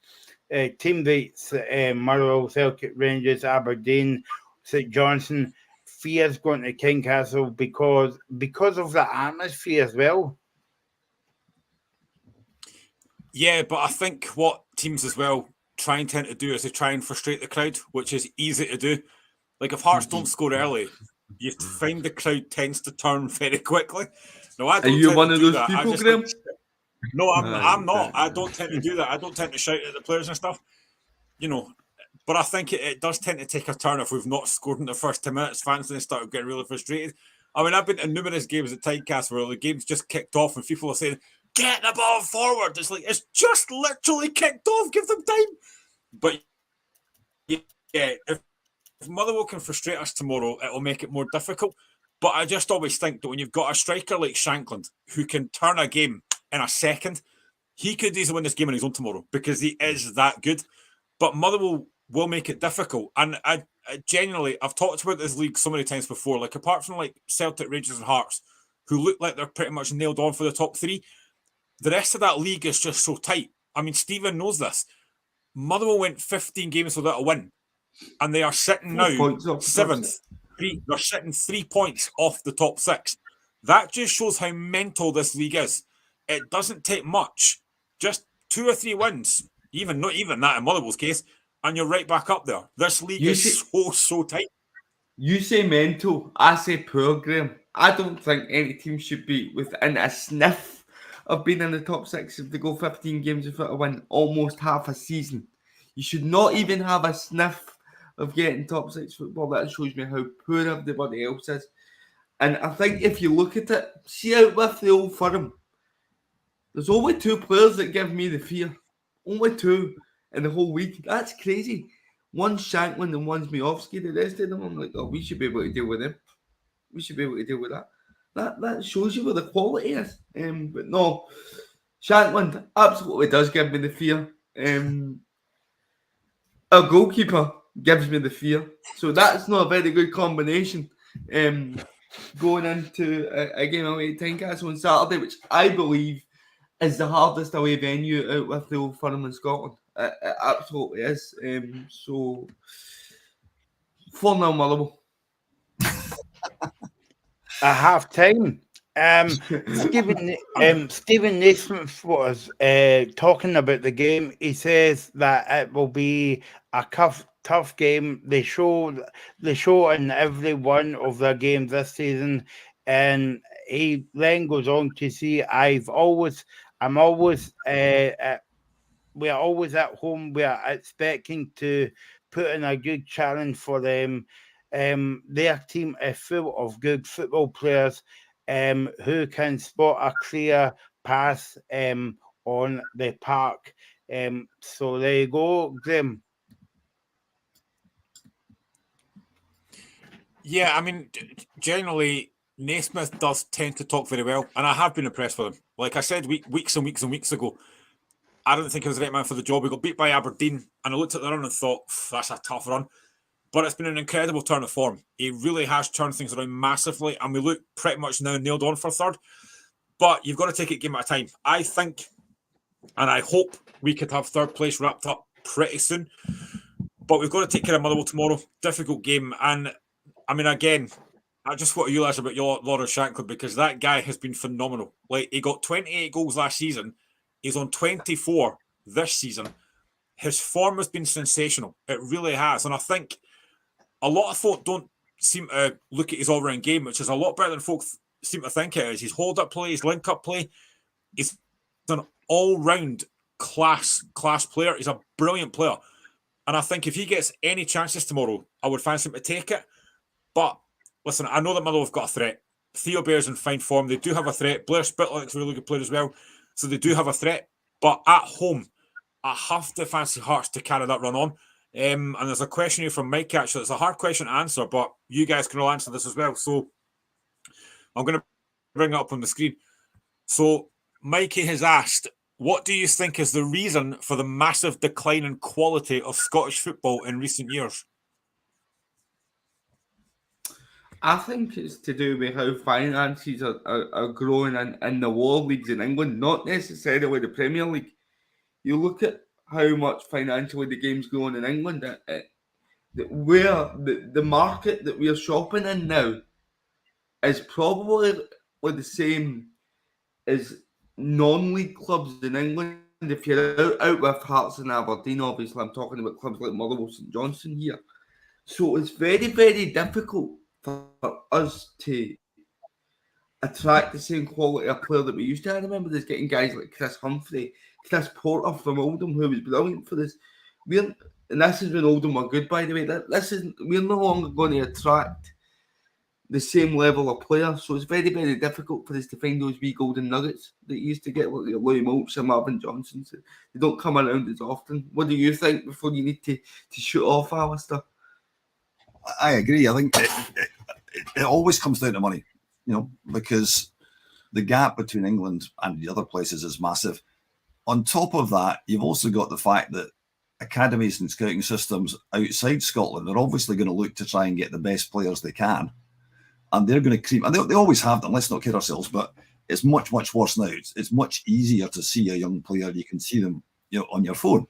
team beats Motherwell, Celtic, Rangers, Aberdeen, St Johnstone, fears going to Tynecastle because of the atmosphere as well. Yeah, but I think what teams as well tend to do is to try and frustrate the crowd, which is easy to do. Like if Hearts don't score early, you find the crowd tends to turn very quickly. No, I don't. Are you one of those people, Graham? No, I'm not. I don't tend to do that. I don't tend to shout at the players and stuff. You know, but I think it does tend to take a turn if we've not scored in the first 10 minutes. Fans then start getting really frustrated. I mean, I've been to numerous games at Tynecastle where the game's just kicked off and people are saying, get the ball forward. It's like, it's just literally kicked off. Give them time. But yeah, if Motherwell can frustrate us tomorrow, it'll make it more difficult. But I just always think that when you've got a striker like Shanklin who can turn a game in a second, he could easily win this game on his own tomorrow because he is that good. But Motherwell will make it difficult. And I genuinely, I've talked about this league so many times before. Like apart from like Celtic, Rangers, and Hearts, who look like they're pretty much nailed on for the top three, the rest of that league is just so tight. I mean, Stephen knows this. Motherwell went 15 games without a win, and they are sitting 4 now points off the top 7th. six. They're sitting 3 points off the top 6. That just shows how mental this league is. It doesn't take much, just 2 or 3 wins, not even that in Motherwell's case, and you're right back up there. This league is so tight. You say mental, I say poor, Graham. I don't think any team should be within a sniff of being in the top 6 if they go 15 games without a win, almost half a season. You should not even have a sniff of getting top 6 football. That shows me how poor everybody else is. And I think if you look at it, see out with the Old Firm, there's only 2 players that give me the fear. Only 2 in the whole week. That's crazy. One's Shanklin and one's Miovski. The rest of them, I'm like, oh, we should be able to deal with them. We should be able to deal with that. That shows you where the quality is. But no, Shanklin absolutely does give me the fear. Our goalkeeper gives me the fear. So that's not a very good combination. Going into a game away at Tynecastle on Saturday, which I believe is the hardest away venue out with the Old Firm in Scotland. It absolutely is. So 4-0 Motherwell. At half time, Stephen Naismith was talking about the game. He says that it will be a tough game. They show in every one of their games this season, and he then goes on to say, we are always at home. We are expecting to put in a good challenge for them. Their team is full of good football players who can spot a clear pass on the park. So there you go, Graham. Yeah, I mean, generally, Naismith does tend to talk very well, and I have been impressed with him. Like I said weeks and weeks ago, I don't think he was the right man for the job. We got beat by Aberdeen, and I looked at the run and thought, that's a tough run. But it's been an incredible turn of form. He really has turned things around massively, and we look pretty much now nailed on for third. But you've got to take it game at a time. I think, and I hope we could have third place wrapped up pretty soon. But we've got to take care of Motherwell tomorrow. Difficult game. And, I mean, again, I just want to realise about your Lawrence Shankland, because that guy has been phenomenal. Like, he got 28 goals last season. He's on 24 this season. His form has been sensational. It really has. And I think a lot of folk don't seem to look at his all-round game, which is a lot better than folks seem to think it is. His hold-up play, his link-up play. He's an all-round class player. He's a brilliant player. And I think if he gets any chances tomorrow, I would fancy him to take it. But, listen, I know that Motherwell have got a threat. Theo Bear's in fine form. They do have a threat. Blair Spitlick's a really good player as well. So they do have a threat. But at home, I have to fancy Hearts to carry that run on. And there's a question here from Mike, actually. It's a hard question to answer, but you guys can all answer this as well. So I'm going to bring it up on the screen. So Mikey has asked, what do you think is the reason for the massive decline in quality of Scottish football in recent years? I think it's to do with how finances are growing in the lower leagues in England, not necessarily the Premier League. You look at how much financially the game's growing in England, where the market that we're shopping in now is probably the same as non-league clubs in England. If you're out with Hearts and Aberdeen, obviously I'm talking about clubs like Motherwell, St Johnstone here. So it's very, very difficult for us to attract the same quality of player that we used to. I remember there's getting guys like Chris Humphrey, Chris Porter from Oldham, who was brilliant for this. And this is when Oldham were good, by the way. We're no longer going to attract the same level of players, so it's very, very difficult for us to find those wee golden nuggets that you used to get, like Louis Moults and Marvin Johnson. So they don't come around as often. What do you think before you need to shoot off, Alistair? I agree. I think it always comes down to money, because the gap between England and the other places is massive. On top of that, you've also got the fact that academies and scouting systems outside Scotland are obviously going to look to try and get the best players they can. And they're going to cream, and they always have them, let's not kid ourselves, but it's much, much worse now. It's much easier to see a young player. You can see them, on your phone.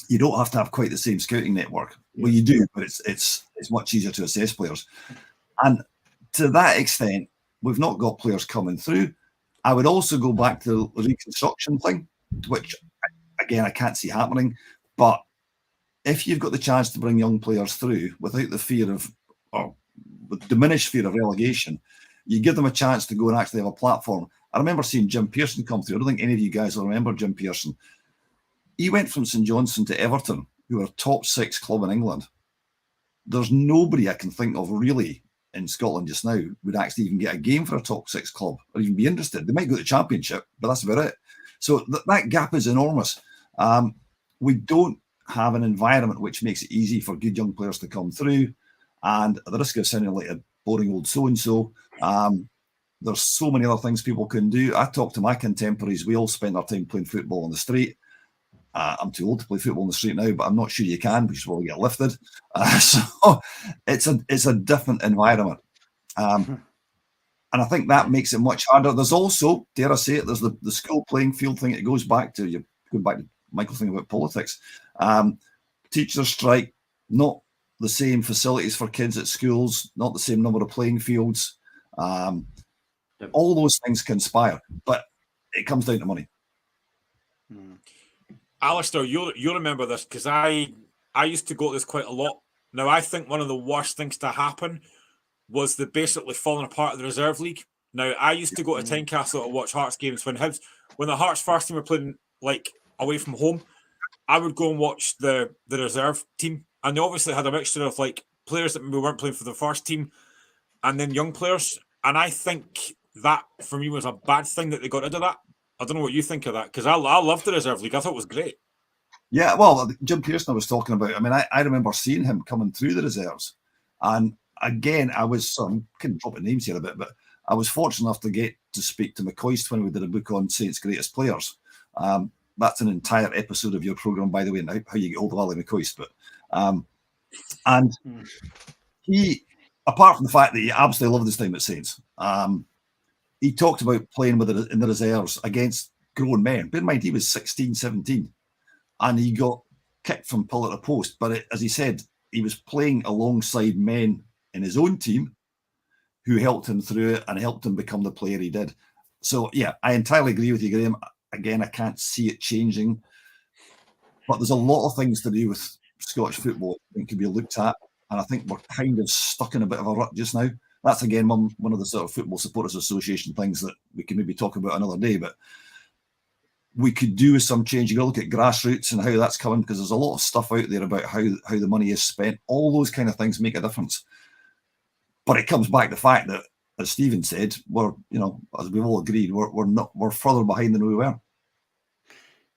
You don't have to have quite the same scouting network. Well, you do, but it's much easier to assess players. And to that extent, we've not got players coming through. I would also go back to the reconstruction thing, which, again, I can't see happening. But if you've got the chance to bring young players through without the fear of, or with diminished fear of relegation, you give them a chance to go and actually have a platform. I remember seeing Jim Pearson come through. I don't think any of you guys will remember Jim Pearson. He went from St Johnstone to Everton, who are a top 6 club in England. There's nobody I can think of really in Scotland just now would actually even get a game for a top 6 club or even be interested. They might go to the Championship, but that's about it. So that gap is enormous. We don't have an environment which makes it easy for good young players to come through. And at the risk of sounding like a boring old so-and-so, there's so many other things people can do. I talk to my contemporaries. We all spend our time playing football on the street. I'm too old to play football on the street now, but I'm not sure you can because you will get lifted. So it's a different environment. And I think that makes it much harder. There's also, dare I say it, there's the school playing field thing. It goes back to, you go back to Michael's thing about politics. Teachers strike, not the same facilities for kids at schools, not the same number of playing fields. All those things conspire, but it comes down to money. Alistair, you'll remember this because I used to go to this quite a lot. Now, I think one of the worst things to happen was the basically falling apart of the reserve league. Now, I used to go to Tynecastle to watch Hearts games when the Hearts first team were playing like away from home. I would go and watch the reserve team, and they obviously had a mixture of like players that maybe weren't playing for the first team, and then young players. And I think that for me was a bad thing that they got rid of that. I don't know what you think of that, because I loved the reserve league. I thought it was great. Yeah, well, Jim Pearson I was talking about. I mean, I remember seeing him coming through the reserves. And again, I couldn't drop the names here a bit, but I was fortunate enough to get to speak to McCoist when we did a book on Saints' greatest players. That's an entire episode of your programme, by the way, now, how you get hold of Ali McCoist. But and he, apart from the fact that he absolutely loved his time at Saints, he talked about playing in the reserves against grown men. Bear in mind, he was 16, 17, and he got kicked from pillar to post. But as he said, he was playing alongside men in his own team who helped him through it and helped him become the player he did. So, yeah, I entirely agree with you, Graham. Again, I can't see it changing. But there's a lot of things to do with Scottish football that can be looked at. And I think we're kind of stuck in a bit of a rut just now. That's, again, one of the sort of Football Supporters Association things that we can maybe talk about another day. But we could do with some change. You got to look at grassroots and how that's coming, because there's a lot of stuff out there about how the money is spent. All those kind of things make a difference. But it comes back to the fact that, as Stephen said, we're, as we've all agreed, we're further behind than we were.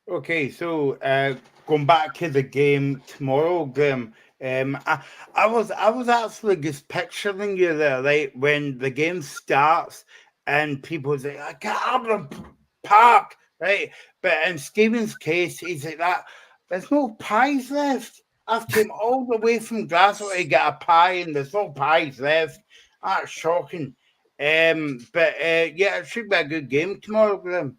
Okay, so going back to the game tomorrow, Graham. I was actually just picturing you there, right, when the game starts and people say, "I can't have the park," right? But in Stephen's case, he's like that. There's no pies left. I've come all the way from Glasgow to get a pie, and there's no pies left. That's shocking. But it should be a good game tomorrow, Graham.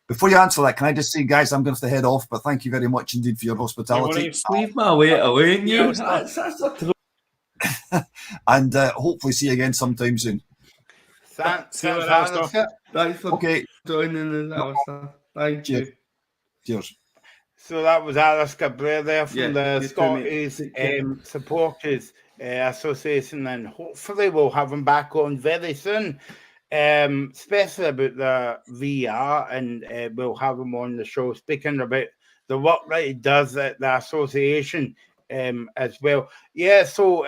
Before you answer that, can I just say, guys, I'm going to have to head off, but thank you very much indeed for your hospitality. Leave my weight away, and you. That's a and hopefully see you again sometime soon. Thanks, Alistair. Thanks for joining us, Alistair. Thank you. Cheers. So that was Alistair Blair there from the Scottish Supporters Association, and hopefully we'll have him back on very soon. Especially about the VR, and we'll have him on the show speaking about the work that he does at the association as well. Yeah, so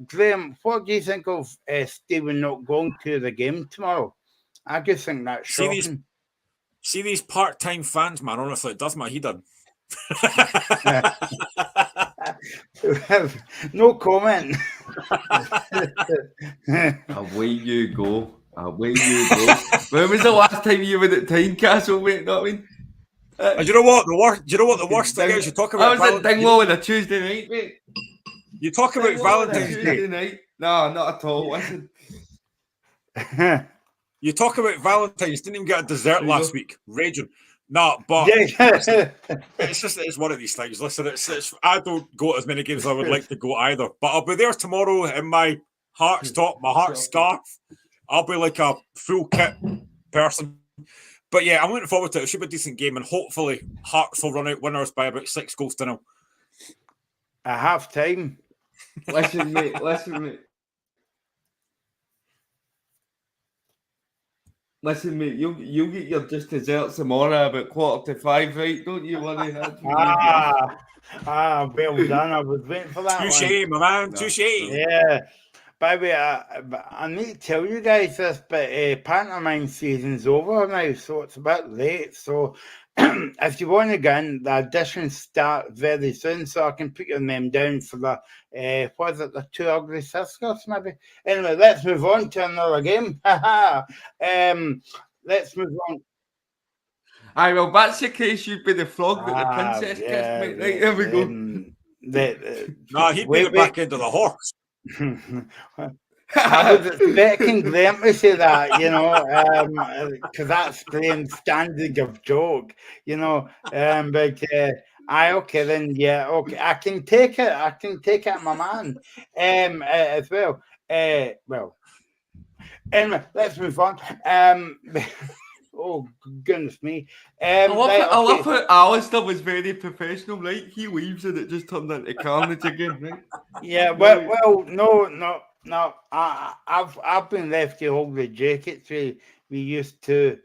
Graham, what do you think of Stephen not going to the game tomorrow? I just think that's shocking. See these part-time fans, man, honestly, it does my head in. No comment. Away you go. Away you go. When was the last time you were at Tynecastle, mate? Know what I mean? And do you know what the worst? Do you know what the worst thing is? You talk about. I was at Dingwall on a Tuesday night, mate. You talk about Valentine's Day. Tuesday night. No, not at all. Listen. You talk about Valentine's. Didn't even get a dessert last week. Raging. No, but Yeah. it's one of these things. Listen, it's I don't go to as many games as I would like to go either. But I'll be there tomorrow in my Hearts top, my Hearts scarf. I'll be like a full kit person. But yeah, I'm looking forward to it. It should be a decent game, and hopefully Hearts will run out winners by about 6 goals to 0. At half time. Listen, mate. Listen, mate, you'll get your just desserts tomorrow about 4:45, right? Don't you worry. Well done. I was waiting for that Touche, my man. Touche. Yeah. By the way, I need to tell you guys this, but pantomime season's over now, so it's a bit late. So if you want to get in, the auditions start very soon, so I can put your name down for the, what is it, the Two Ugly Sisters, maybe? Anyway, let's move on to another game. Let's move on. Aye, well, that's the case. You'd be the frog with the princess kiss, mate. Right, there we go. No, he'd bring it back into the horse. I was expecting Graham to say that, you know, because that's Graham's standard of joke, you know. But okay then, yeah, okay, I can take it, my man, as well. Well, anyway, let's move on. Oh goodness me! I love how Alistair was very professional, right? He leaves and it just turned into carnage again, right? Yeah, well, no. I've been left to hold the jackets we used to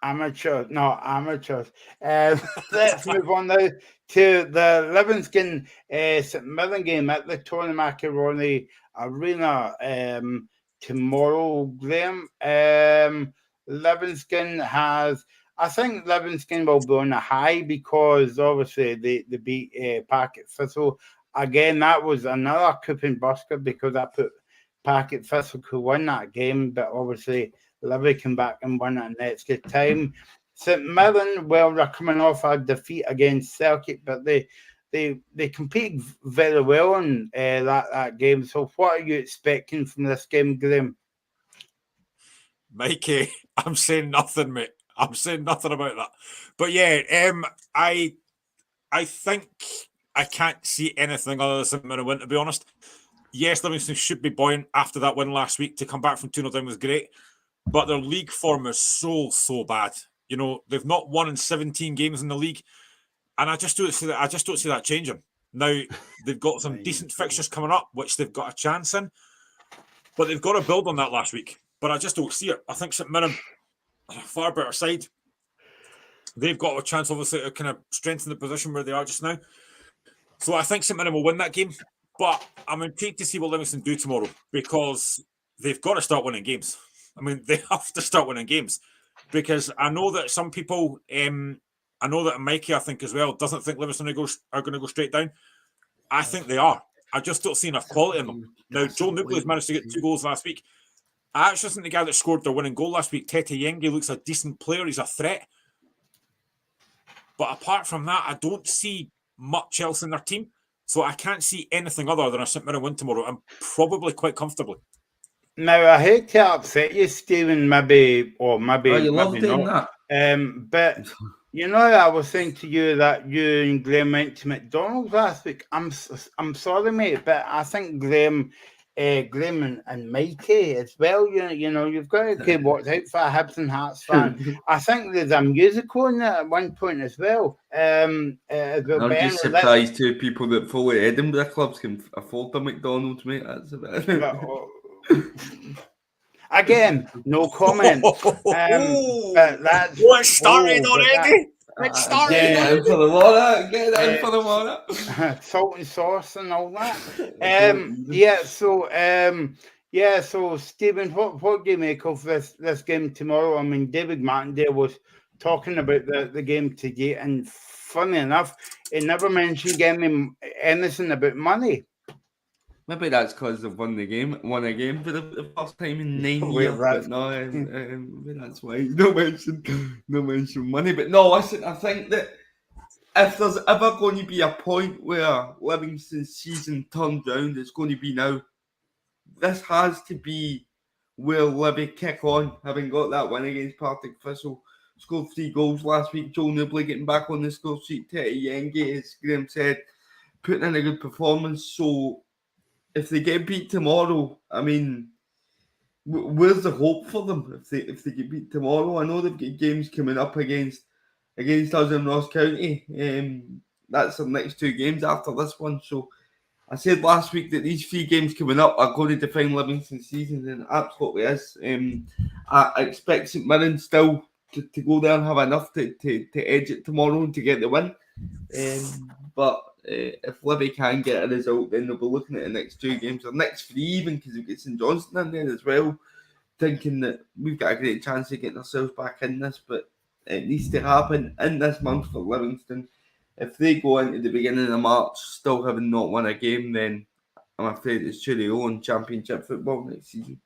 amateurs. Let's move on now to the Livingston St Mirren game at the Tony Macaroni Arena tomorrow, Graham. Livingston I think Livingston will be on a high because obviously they beat Packet Thistle. Again, that was another coupon busker because I put Packet Thistle could win that game, but obviously Livy came back and won it in extra time. St Mirren, well, they're coming off a defeat against Celtic, but they compete very well in that game. So what are you expecting from this game, Graham? Mikey, I'm saying nothing, mate. I'm saying nothing about that. But yeah, I think I can't see anything other than St Mirren win, to be honest. Yes, Livingston should be buoyant after that win last week. To come back from 2-0 down was great. But their league form is so bad. You know, they've not won in 17 games in the league. And I just don't see that changing. Now, they've got some decent fixtures coming up, which they've got a chance in. But they've got to build on that last week. But I just don't see it. I think St Mirren are a far better side. They've got a chance, obviously, to kind of strengthen the position where they are just now. So I think St Mirren will win that game. But I'm intrigued to see what Livingston do tomorrow because they've got to start winning games. I mean, they have to start winning games because I know that some people, I know that Mikey, I think as well, doesn't think Livingston are going to go straight down. I think they are. I just don't see enough quality in them. Now, Joel Nucleus managed to get 2 goals last week. I actually think the guy that scored their winning goal last week, Tete Yengi, looks a decent player. He's a threat. But apart from that, I don't see much else in their team. So I can't see anything other than a St Mirren win tomorrow, and probably quite comfortably. Now, I hate to upset you, Stephen, maybe you love maybe doing not. that. But, you know, I was saying to you that you and Graham went to McDonald's last week. I'm sorry, mate, but I think Graham and Mikey as well. You know, you've got to watch out for a Hibs and Hearts fan. I think there's a musical in there at one point as well. I'm just surprised 2 people that follow Edinburgh clubs can afford a McDonald's, mate. That's a bit. Again, no comment. But that's what started already. Let's start. Get in for the water. Get in for the water. Salt and sauce and all that. So Stephen, what do you make of this game tomorrow? I mean, David Martindale was talking about the game today, and funny enough, he never mentioned anything about money. Maybe that's because they've won a game for the first time in 9 Wait, years. that's- But no, maybe that's why. No mention money. But no, listen, I think that if there's ever going to be a point where Livingston's season turns round, it's going to be now. This has to be where Livy kick on, having got that win against Partick Thistle. Scored 3 goals last week. Joel Newbley getting back on the score sheet. Teddy Yenge, as Graham said, putting in a good performance. So if they get beat tomorrow, I mean, where's the hope for them if they get beat tomorrow? I know they've got games coming up against us in Ross County. That's the next 2 games after this one. So I said last week that these 3 games coming up are going to define Livingston's season, and it absolutely is. I expect St Mirren still to go there and have enough to edge it tomorrow and to get the win. But if Livy can get a result, then they'll be looking at the next 2 games, or next 3 even, because we've got St Johnstone in there as well, thinking that we've got a great chance of getting ourselves back in this, but it needs to happen in this month for Livingston. If they go into the beginning of March still having not won a game, then I'm afraid it's cheerio on Championship football next season.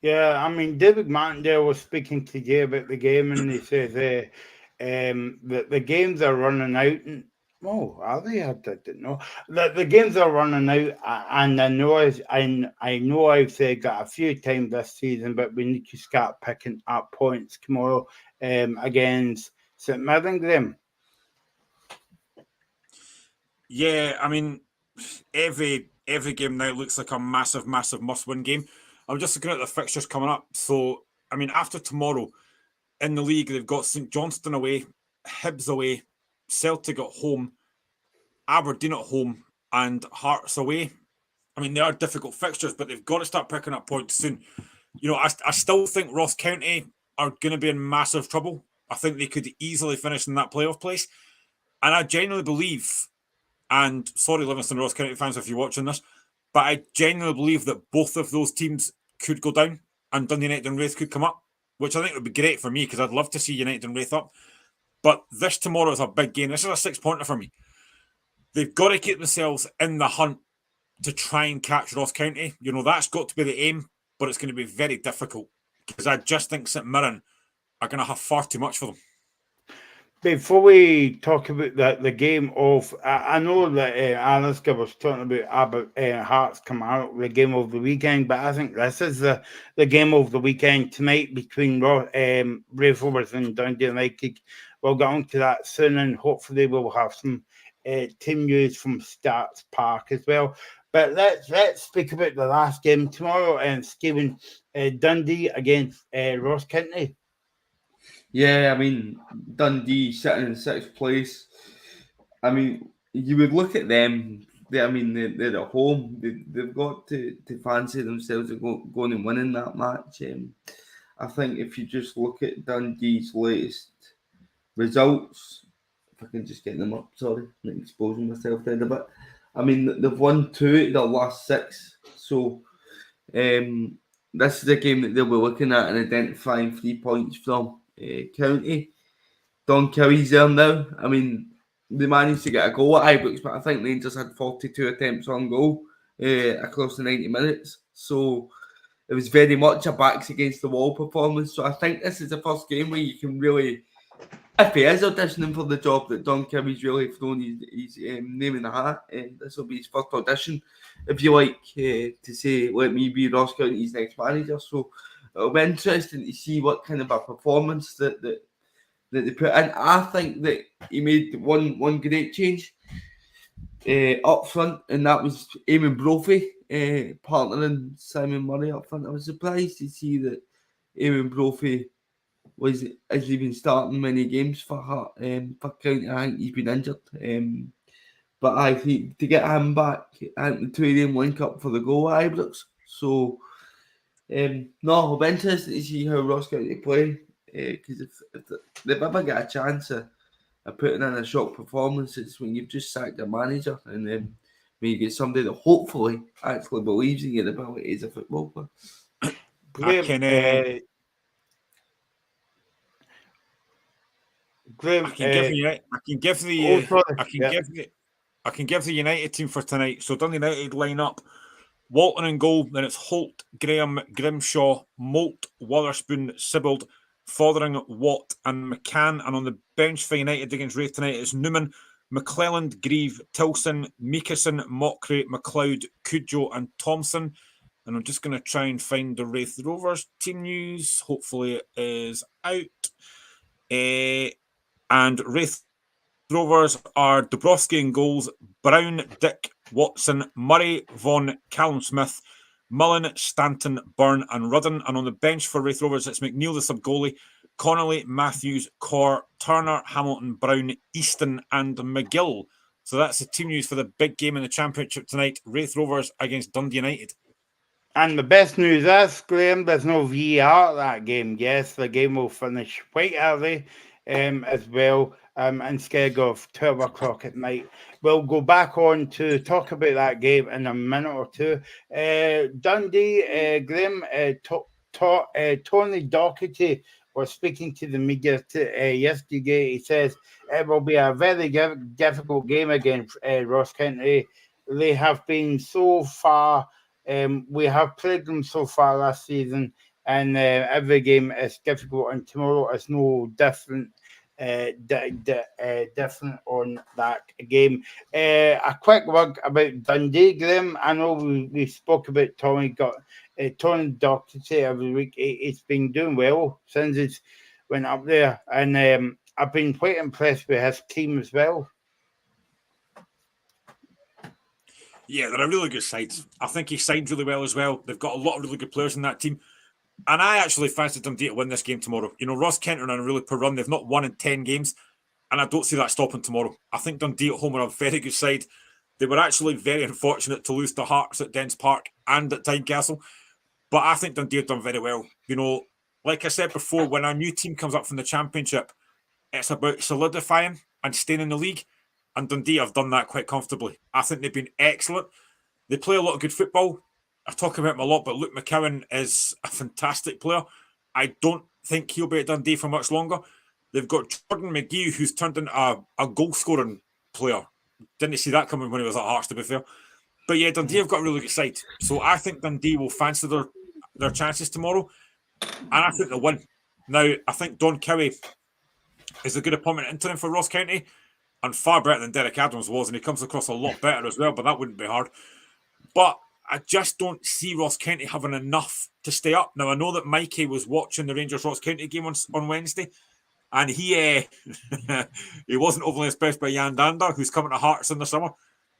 Yeah, I mean, David Martindale was speaking today about the game, and he says that the games are running out. And, oh, are they? I didn't know. The games are running out, and I know I've said that a few times this season, but we need to start picking up points tomorrow against St Mirren, Graham. Yeah, I mean, every game now looks like a massive must-win game. I'm just looking at the fixtures coming up. So, I mean, after tomorrow in the league, they've got St Johnstone away, Hibs away, Celtic at home, Aberdeen at home, and Hearts away. I mean, they are difficult fixtures, but they've got to start picking up points soon. You know, I still think Ross County are going to be in massive trouble. I think they could easily finish in that playoff place. And I genuinely believe, and sorry, Livingston Ross County fans, if you're watching this, but I genuinely believe that both of those teams could go down and Dundee United and Wraith could come up, which I think would be great for me because I'd love to see United and Wraith up. But this tomorrow is a big game. This is a 6-pointer for me. They've got to keep themselves in the hunt to try and catch Ross County. You know, that's got to be the aim, but it's going to be very difficult because I just think St Mirren are going to have far too much for them. Before we talk about the game of, I know that Alistair was talking about Hearts coming out, the game of the weekend, but I think this is the game of the weekend tonight between Wraith Rovers and Dundee United. We'll get on to that soon, and hopefully we'll have some team news from Starts Park as well. But let's speak about the last game tomorrow, and Stephen, Dundee against Ross County. Yeah, I mean, Dundee sitting in 6th place. I mean, you would look at them. They're at home. They've got to fancy themselves going and winning that match. I think if you just look at Dundee's latest results, if I can just get them up, sorry, I'm exposing myself there a bit. I mean, they've won 2 out of their last 6. So, this is a game that they'll be looking at and identifying 3 points from. County. Don Cowy's there now. I mean, they managed to get a goal at Ibrox, but I think Rangers had 42 attempts on goal across the 90 minutes. So it was very much a backs against the wall performance. So I think this is the first game where you can really, if he is auditioning for the job, that Don Cowy's really thrown his name in the hat. This will be his first audition, if you like, to say, let me be Ross County's next manager. So it'll be interesting to see what kind of a performance that they put in. I think that he made one great change up front, and that was Eamon Brophy partnering Simon Murray up front. I was surprised to see that Eamon Brophy has he been starting many games for County. I think he's been injured. But I think to get him back, and the 2 of them link up for the goal at Ibrox. So no, I'll be interested to see how Ross County play, because if they've ever got a chance of putting in a shock performance, it's when you've just sacked a manager, and then when you get somebody that hopefully actually believes in your ability as a football player. Graham, I can give the United team for tonight. So Dundee United line up Walton in goal, then it's Holt, Graham, Grimshaw, Moult, Wotherspoon, Sibbald, Fothering, Watt and McCann. And on the bench for United against Wraith tonight, it's Newman, McClelland, Grieve, Tilson, Meekerson, Mockery, McLeod, Cudjoe and Thompson. And I'm just going to try and find the Wraith Rovers team news. Hopefully it is out. And Wraith Rovers are Dubrovsky in goals, Brown, Dick, Watson, Murray, Vaughan, Callum Smith, Mullen, Stanton, Byrne and Rudden. And on the bench for Wraith Rovers, it's McNeil, the sub-goalie, Connolly, Matthews, Corr, Turner, Hamilton, Brown, Easton and McGill. So that's the team news for the big game in the Championship tonight, Wraith Rovers against Dundee United. And the best news is, Graham, there's no VAR at that game. Yes, the game will finish quite early as well, instead of 12 o'clock at night. We'll go back on to talk about that game in a minute or two. Dundee, Graham, Tony Docherty was speaking to the media yesterday. He says it will be a very difficult game against Ross County. They have been so far... we have played them so far last season, and every game is difficult, and tomorrow is no different. Different on that game. A quick word about Dundee, Graham. I know we spoke about Tony Docherty every week. He's been doing well since he's went up there, and I've been quite impressed with his team as well. Yeah, they're a really good side. I think he signed really well as well. They've got a lot of really good players in that team. And I actually fancy Dundee to win this game tomorrow. You know, Ross Kent are on a really poor run. They've not won in 10 games. And I don't see that stopping tomorrow. I think Dundee at home are a very good side. They were actually very unfortunate to lose to Hearts at Dens Park and at Tynecastle. But I think Dundee have done very well. You know, like I said before, when a new team comes up from the Championship, it's about solidifying and staying in the league. And Dundee have done that quite comfortably. I think they've been excellent. They play a lot of good football. I talk about him a lot, but Luke McCowan is a fantastic player. I don't think he'll be at Dundee for much longer. They've got Jordan McGee, who's turned into a goal-scoring player. Didn't see that coming when he was at Hearts, to be fair. But yeah, Dundee have got a really good side. So I think Dundee will fancy their chances tomorrow. And I think they'll win. Now, I think Don Cowie is a good appointment interim for Ross County, and far better than Derek Adams was, and he comes across a lot better as well, but that wouldn't be hard. But I just don't see Ross County having enough to stay up. Now, I know that Mikey was watching the Rangers-Ross County game on Wednesday, and he he wasn't overly impressed by Jan Dander, who's coming to Hearts in the summer.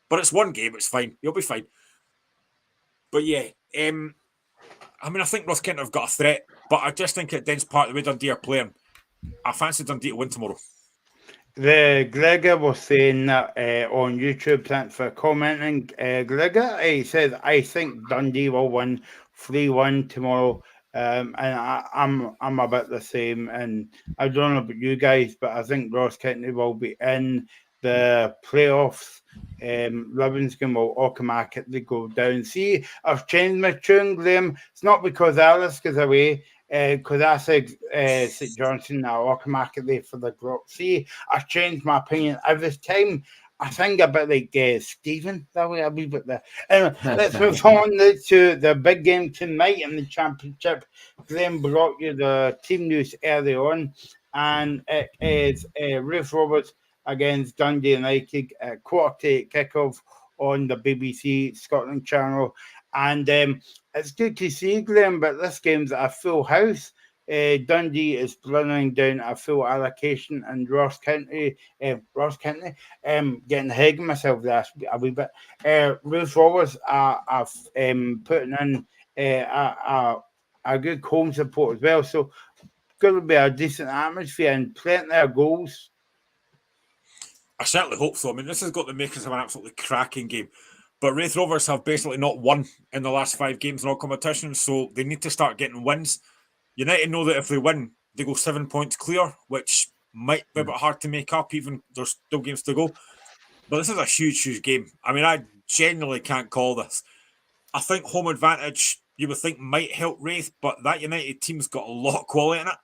But it's one game, it's fine. He'll be fine. But yeah, I mean, I think Ross County have got a threat, but I just think at Dens Park, the way Dundee are playing, I fancy Dundee to win tomorrow. The Gregor was saying that on YouTube. Thanks for commenting, Gregor. He says, I think Dundee will win 3-1 tomorrow. And I'm a bit the same. And I don't know about you guys, but I think Ross County will be in the playoffs. Livingston will automatically go down. See, I've changed my tune, Graham. It's not because Alice goes away. Because I said St Johnson now automatically for the group. See, I changed my opinion every time. I think a bit like Stephen that way. A wee bit there. Anyway, let's move on to the big game tonight in the Championship. Graham brought you the team news early on, and it is Wraith Rovers against Dundee United, 8:15 kickoff on the BBC Scotland channel. And it's good to see, Graham, but this game's a full house. Dundee is running down a full allocation, and Ross County, getting ahead of myself there a wee bit. Wraith Rovers are putting in a good home support as well. So going to be a decent atmosphere and plenty of goals. I certainly hope so. I mean, this has got the makings of an absolutely cracking game. But Wraith Rovers have basically not won in the last 5 games in all competitions, so they need to start getting wins. United know that if they win, they go 7 points clear, which might be a bit hard to make up, even there's still games to go. But this is a huge, huge game. I mean, I genuinely can't call this. I think home advantage, you would think, might help Wraith, but that United team's got a lot of quality in it.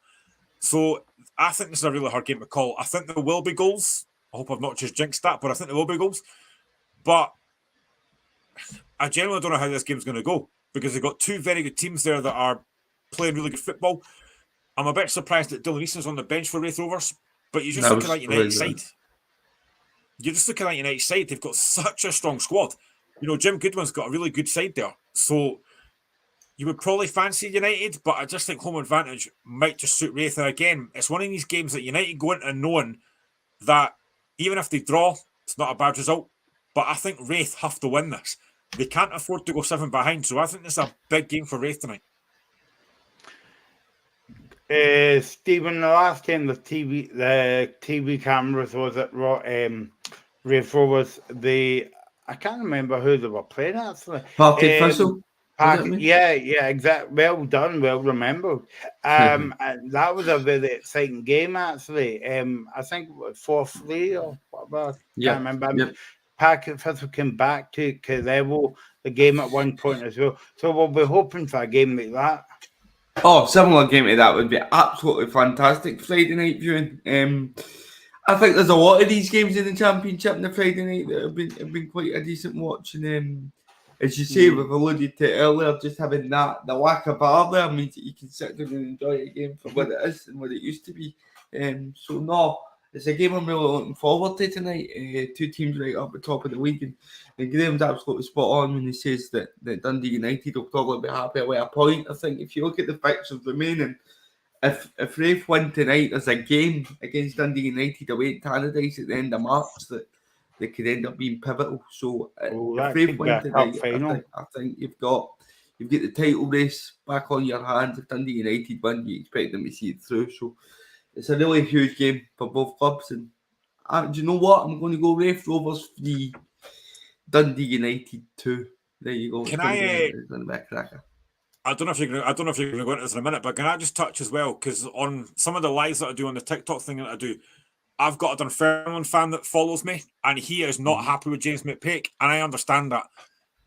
So I think this is a really hard game to call. I think there will be goals. I hope I've not just jinxed that, but I think there will be goals. But I genuinely don't know how this game's going to go because they've got two very good teams there that are playing really good football. I'm a bit surprised that Dylan Easton's on the bench for Wraith Rovers, but you just look at that United side. You just look at that United side, they've got such a strong squad. You know, Jim Goodwin's got a really good side there. So you would probably fancy United, but I just think home advantage might just suit Wraith. And again, it's one of these games that United go into knowing that even if they draw, it's not a bad result. But I think Wraith have to win this. They can't afford to go 7 behind. So I think this is a big game for Wraith tonight. Stephen, the last time the TV cameras was at Wraith Rovers, I can't remember who they were playing actually. Partick Thistle. Yeah, exactly. Well done, well remembered. And that was a very exciting game actually. I think it was 4-3 or whatever. I can't remember. Yep. Partick Thistle came back to level the game at one point as well. So we'll be hoping for a game like that. Oh, similar game to that would be absolutely fantastic Friday night viewing. I think there's a lot of these games in the Championship on the Friday night that have been quite a decent watch. And as you say, we've alluded to earlier, just having the lack of bar there means that you can sit down and enjoy a game for what it is and what it used to be. So no, it's a game I'm really looking forward to tonight. Two teams right up the top of the league, and Graham's absolutely spot on when he says that Dundee United will probably be happy with a point. I think if you look at the fixtures remaining, if Wraith win tonight, there's a game against Dundee United away at Tannadice at the end of March that could end up being pivotal. So if Wraith win tonight, I think you've got the title race back on your hands. If Dundee United win, you expect them to see it through. So it's a really huge game for both clubs. And do you know what? I'm going to go Wraith Rovers 3, Dundee United 2. There you go. It's going to be a cracker. I don't know if you're going to go into this in a minute, but can I just touch as well? Because on some of the lives that I do on the TikTok thing that I do, I've got a Dunfermline fan that follows me, and he is not happy with James McPake, and I understand that.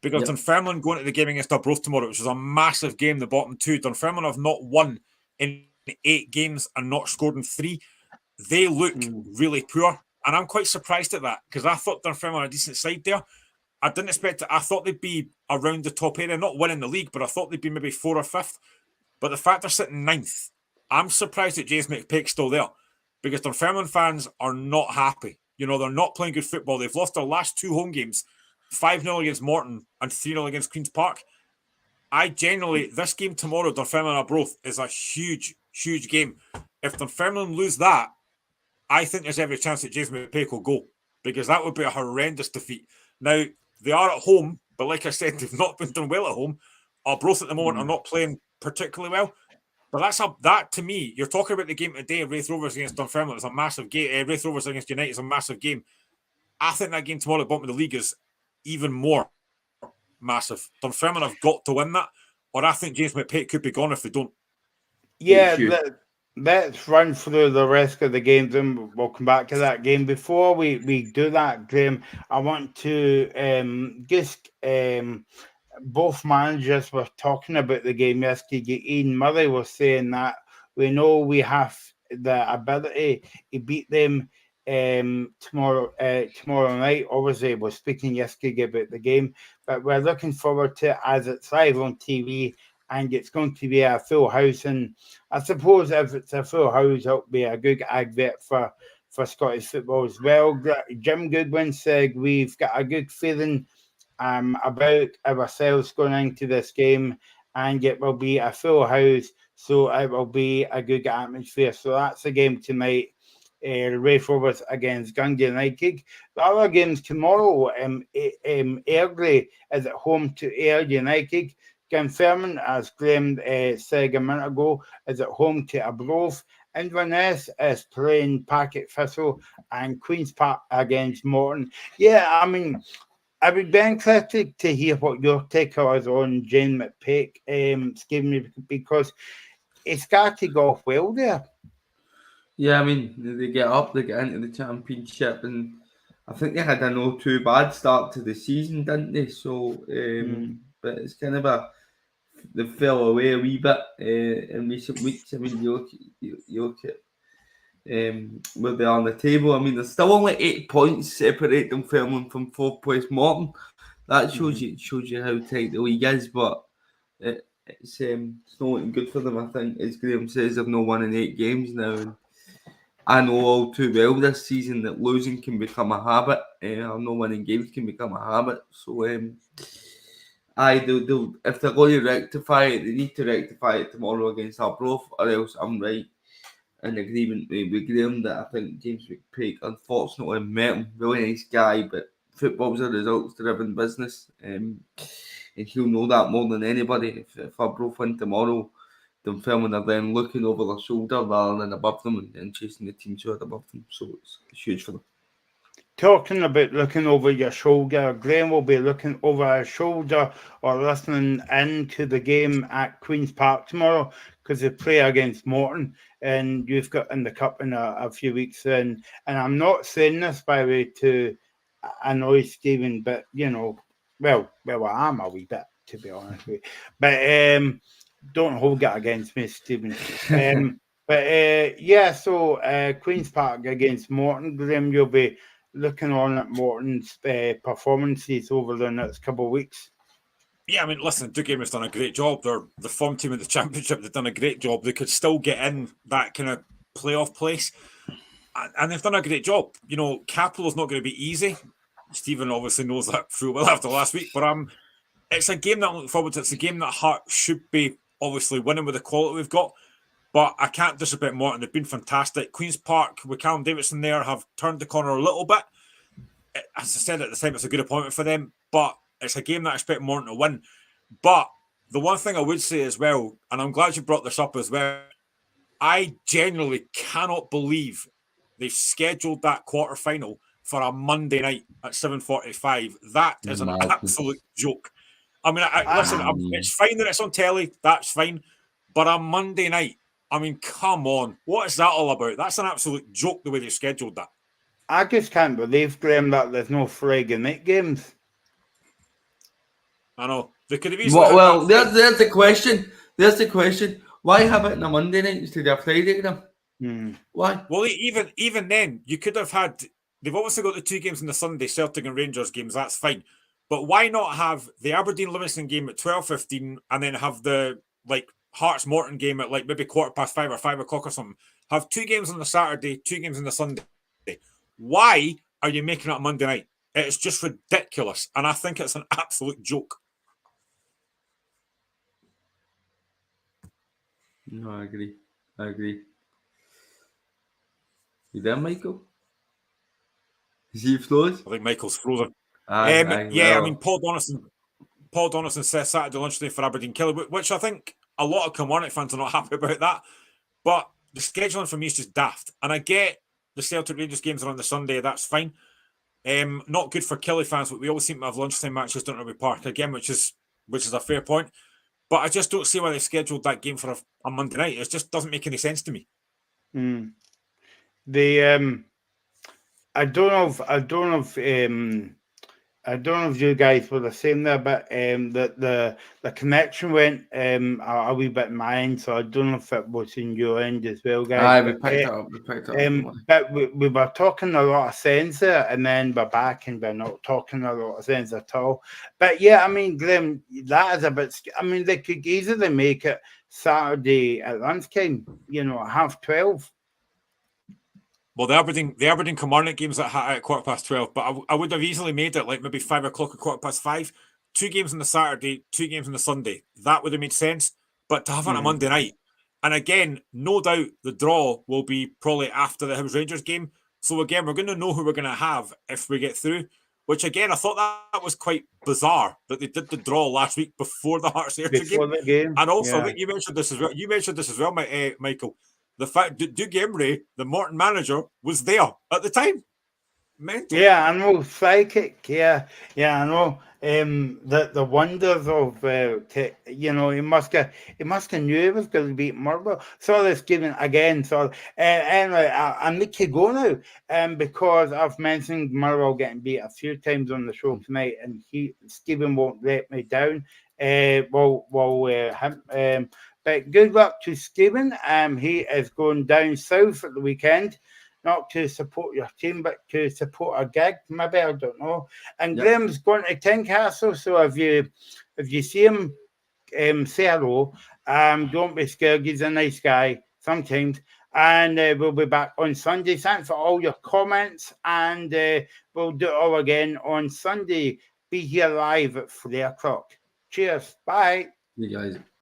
Because Dunfermline going to the game against Arbroath tomorrow, which is a massive game, the bottom two. Dunfermline have not won in 8 games and not scored in 3. They look really poor, and I'm quite surprised at that because I thought Dunfermline had a decent side there. I didn't expect it. I thought they'd be around the top area, not winning the league, but I thought they'd be maybe 4th or 5th. But the fact they're sitting 9th, I'm surprised that James McPake's still there because Dunfermline fans are not happy. You know, they're not playing good football. They've lost their last 2 home games, 5-0 against Morton and 3-0 against Queen's Park. This game tomorrow, Dunfermline Arbroath, is a huge, huge game. If Dunfermline lose that, I think there's every chance that James McPake will go because that would be a horrendous defeat. Now, they are at home, but like I said, they've not been done well at home. Arbroath at the moment are not playing particularly well. But that to me, you're talking about the game today, Wraith Rovers against Dunfermline. It's a massive game. Wraith Rovers against United is a massive game. I think that game tomorrow at the bottom of the league is even more massive. Dunfermline have got to win that, or I think James McPake could be gone if they don't. Yeah, let's run through the rest of the games and we'll come back to that game. Before we do that, Graham, I want to both managers were talking about the game yesterday. Ian Murray was saying that we know we have the ability to beat them tomorrow night. Obviously, we're speaking yesterday about the game, but we're looking forward to it as it's live on TV and it's going to be a full house. And I suppose if it's a full house, it'll be a good advert for Scottish football as well. Jim Goodwin said we've got a good feeling about ourselves going into this game, and it will be a full house, so it will be a good atmosphere. So that's the game tonight. Wraith Rovers against Dundee United. The other games tomorrow, Airdrie is at home to Ayr United. Dunfermline, as Graham said a minute ago, is at home to Arbroath. Inverness is playing Partick Thistle, and Queen's Park against Morton. Yeah, I mean, I would be interested to hear what your take is on James McPake, Stephen, because it's got to go off well there. Yeah, I mean, they get up, they get into the Championship, and I think they had a not too bad start to the season, didn't they? So, but it's kind of they fell away a wee bit in recent weeks. I mean, you look at where they are on the table. I mean, there's still only 8 points separate Dunfermline from 4th place Morton. that shows you how tight the league is. But it's not looking good for them. I think, as Graham says, they've not won in 8 games now, and I know all too well this season that losing can become a habit. Not winning games can become a habit. So they'll, if they're going to rectify it, they need to rectify it tomorrow against Arbroath, or else I'm right in agreement with Graham that I think James McPake unfortunately met him. Really nice guy, but football's a results-driven business, and he'll know that more than anybody. If Arbroath win tomorrow, them filming are then looking over their shoulder rather than above them and chasing the teams who are above them. So it's huge for them. Talking about looking over your shoulder, Graham will be looking over his shoulder or listening into the game at Queen's Park tomorrow because they play against Morton and you've got in the cup in a few weeks. And I'm not saying this, by the way, to annoy Stephen, but, well, I am a wee bit, to be honest with you. But don't hold it against me, Stephen. So Queen's Park against Morton, Graham, you'll be looking on at Morton's performances over the next couple of weeks. Yeah, I mean, listen, Dougie has done a great job. They're the form team of the Championship. They've done a great job. They could still get in that kind of playoff place. And they've done a great job. Capital's not going to be easy. Stephen obviously knows that full well after last week. But it's a game that I'm looking forward to. It's a game that Hearts should be obviously winning with the quality we've got. But I can't disrespect Morton. They've been fantastic. Queen's Park with Callum Davidson there have turned the corner a little bit. As I said at the time, it's a good appointment for them. But it's a game that I expect Morton to win. But the one thing I would say as well, and I'm glad you brought this up as well, I genuinely cannot believe they've scheduled that quarter-final for a Monday night at 7:45. That is an absolute joke. I mean, listen, it's fine that it's on telly. That's fine. But on Monday night, I mean, come on. What is that all about? That's an absolute joke the way they've scheduled that. I just can't believe, Graham, that there's no Friday night games. I know. They could have easily there's the question. There's the question. Why have it on a Monday night instead of a Friday game? Why? Well, even then, you could have had... They've obviously got the 2 games on the Sunday, Celtic and Rangers games. That's fine. But why not have the Aberdeen-Livingston game at 12:15 and then have the Hearts-Morton game at maybe 5:15 or 5 o'clock or something? Have 2 games on the Saturday, 2 games on the Sunday. Why are you making it a Monday night? It's just ridiculous. And I think it's an absolute joke. No, I agree. You there, Michael? Is he froze? I think Michael's frozen. I mean, Paul Donaldson says Saturday lunchtime for Aberdeen Killie, which I think a lot of Kilmarnock fans are not happy about that. But the scheduling for me is just daft. And I get the Celtic Rangers games are on the Sunday. That's fine. Not good for Killie fans, but we always seem to have lunchtime matches down at Rugby Park again, which is a fair point. But I just don't see why they scheduled that game for a Monday night. It just doesn't make any sense to me. I don't know if you guys were the same there, but the connection went a wee bit mine, so I don't know if it was in your end as well, guys. We picked it up. But we were talking a lot of sense there, and then we're back and we're not talking a lot of sense at all. But yeah, I mean, Graham, that is a bit... I mean, they could easily make it Saturday at lunchtime, at 12:30. Well, the Aberdeen Kilmarnock games at 12:15, but I would have easily made it maybe 5 o'clock or 5:15. 2 games on the Saturday, 2 games on the Sunday. That would have made sense. But to have it on a Monday night, and again, no doubt the draw will be probably after the Hibs Rangers game. So again, we're going to know who we're going to have if we get through. Which again, I thought that was quite bizarre that they did the draw last week before the Hearts Rangers game. And also, I think you mentioned this as well. Michael. The fact that Dougie Imrie, the Morton manager, was there at the time. Mental. Yeah, I know. Psychic. Yeah, I know. The wonders of he must have knew he was going to beat Murwell. So this giving again. So anyway, I need to go now. Because I've mentioned Murwell getting beat a few times on the show tonight, and Stephen won't let me down. But good luck to Stephen. He is going down south at the weekend. not to support your team, but to support a gig, maybe, I don't know. And Yeah. Graham's going to Tynecastle, so if you see him, say hello. Don't be scared. He's a nice guy sometimes. And we'll be back on Sunday. Thanks for all your comments. And we'll do it all again on Sunday. Be here live at 3 o'clock. Cheers. Bye. You guys.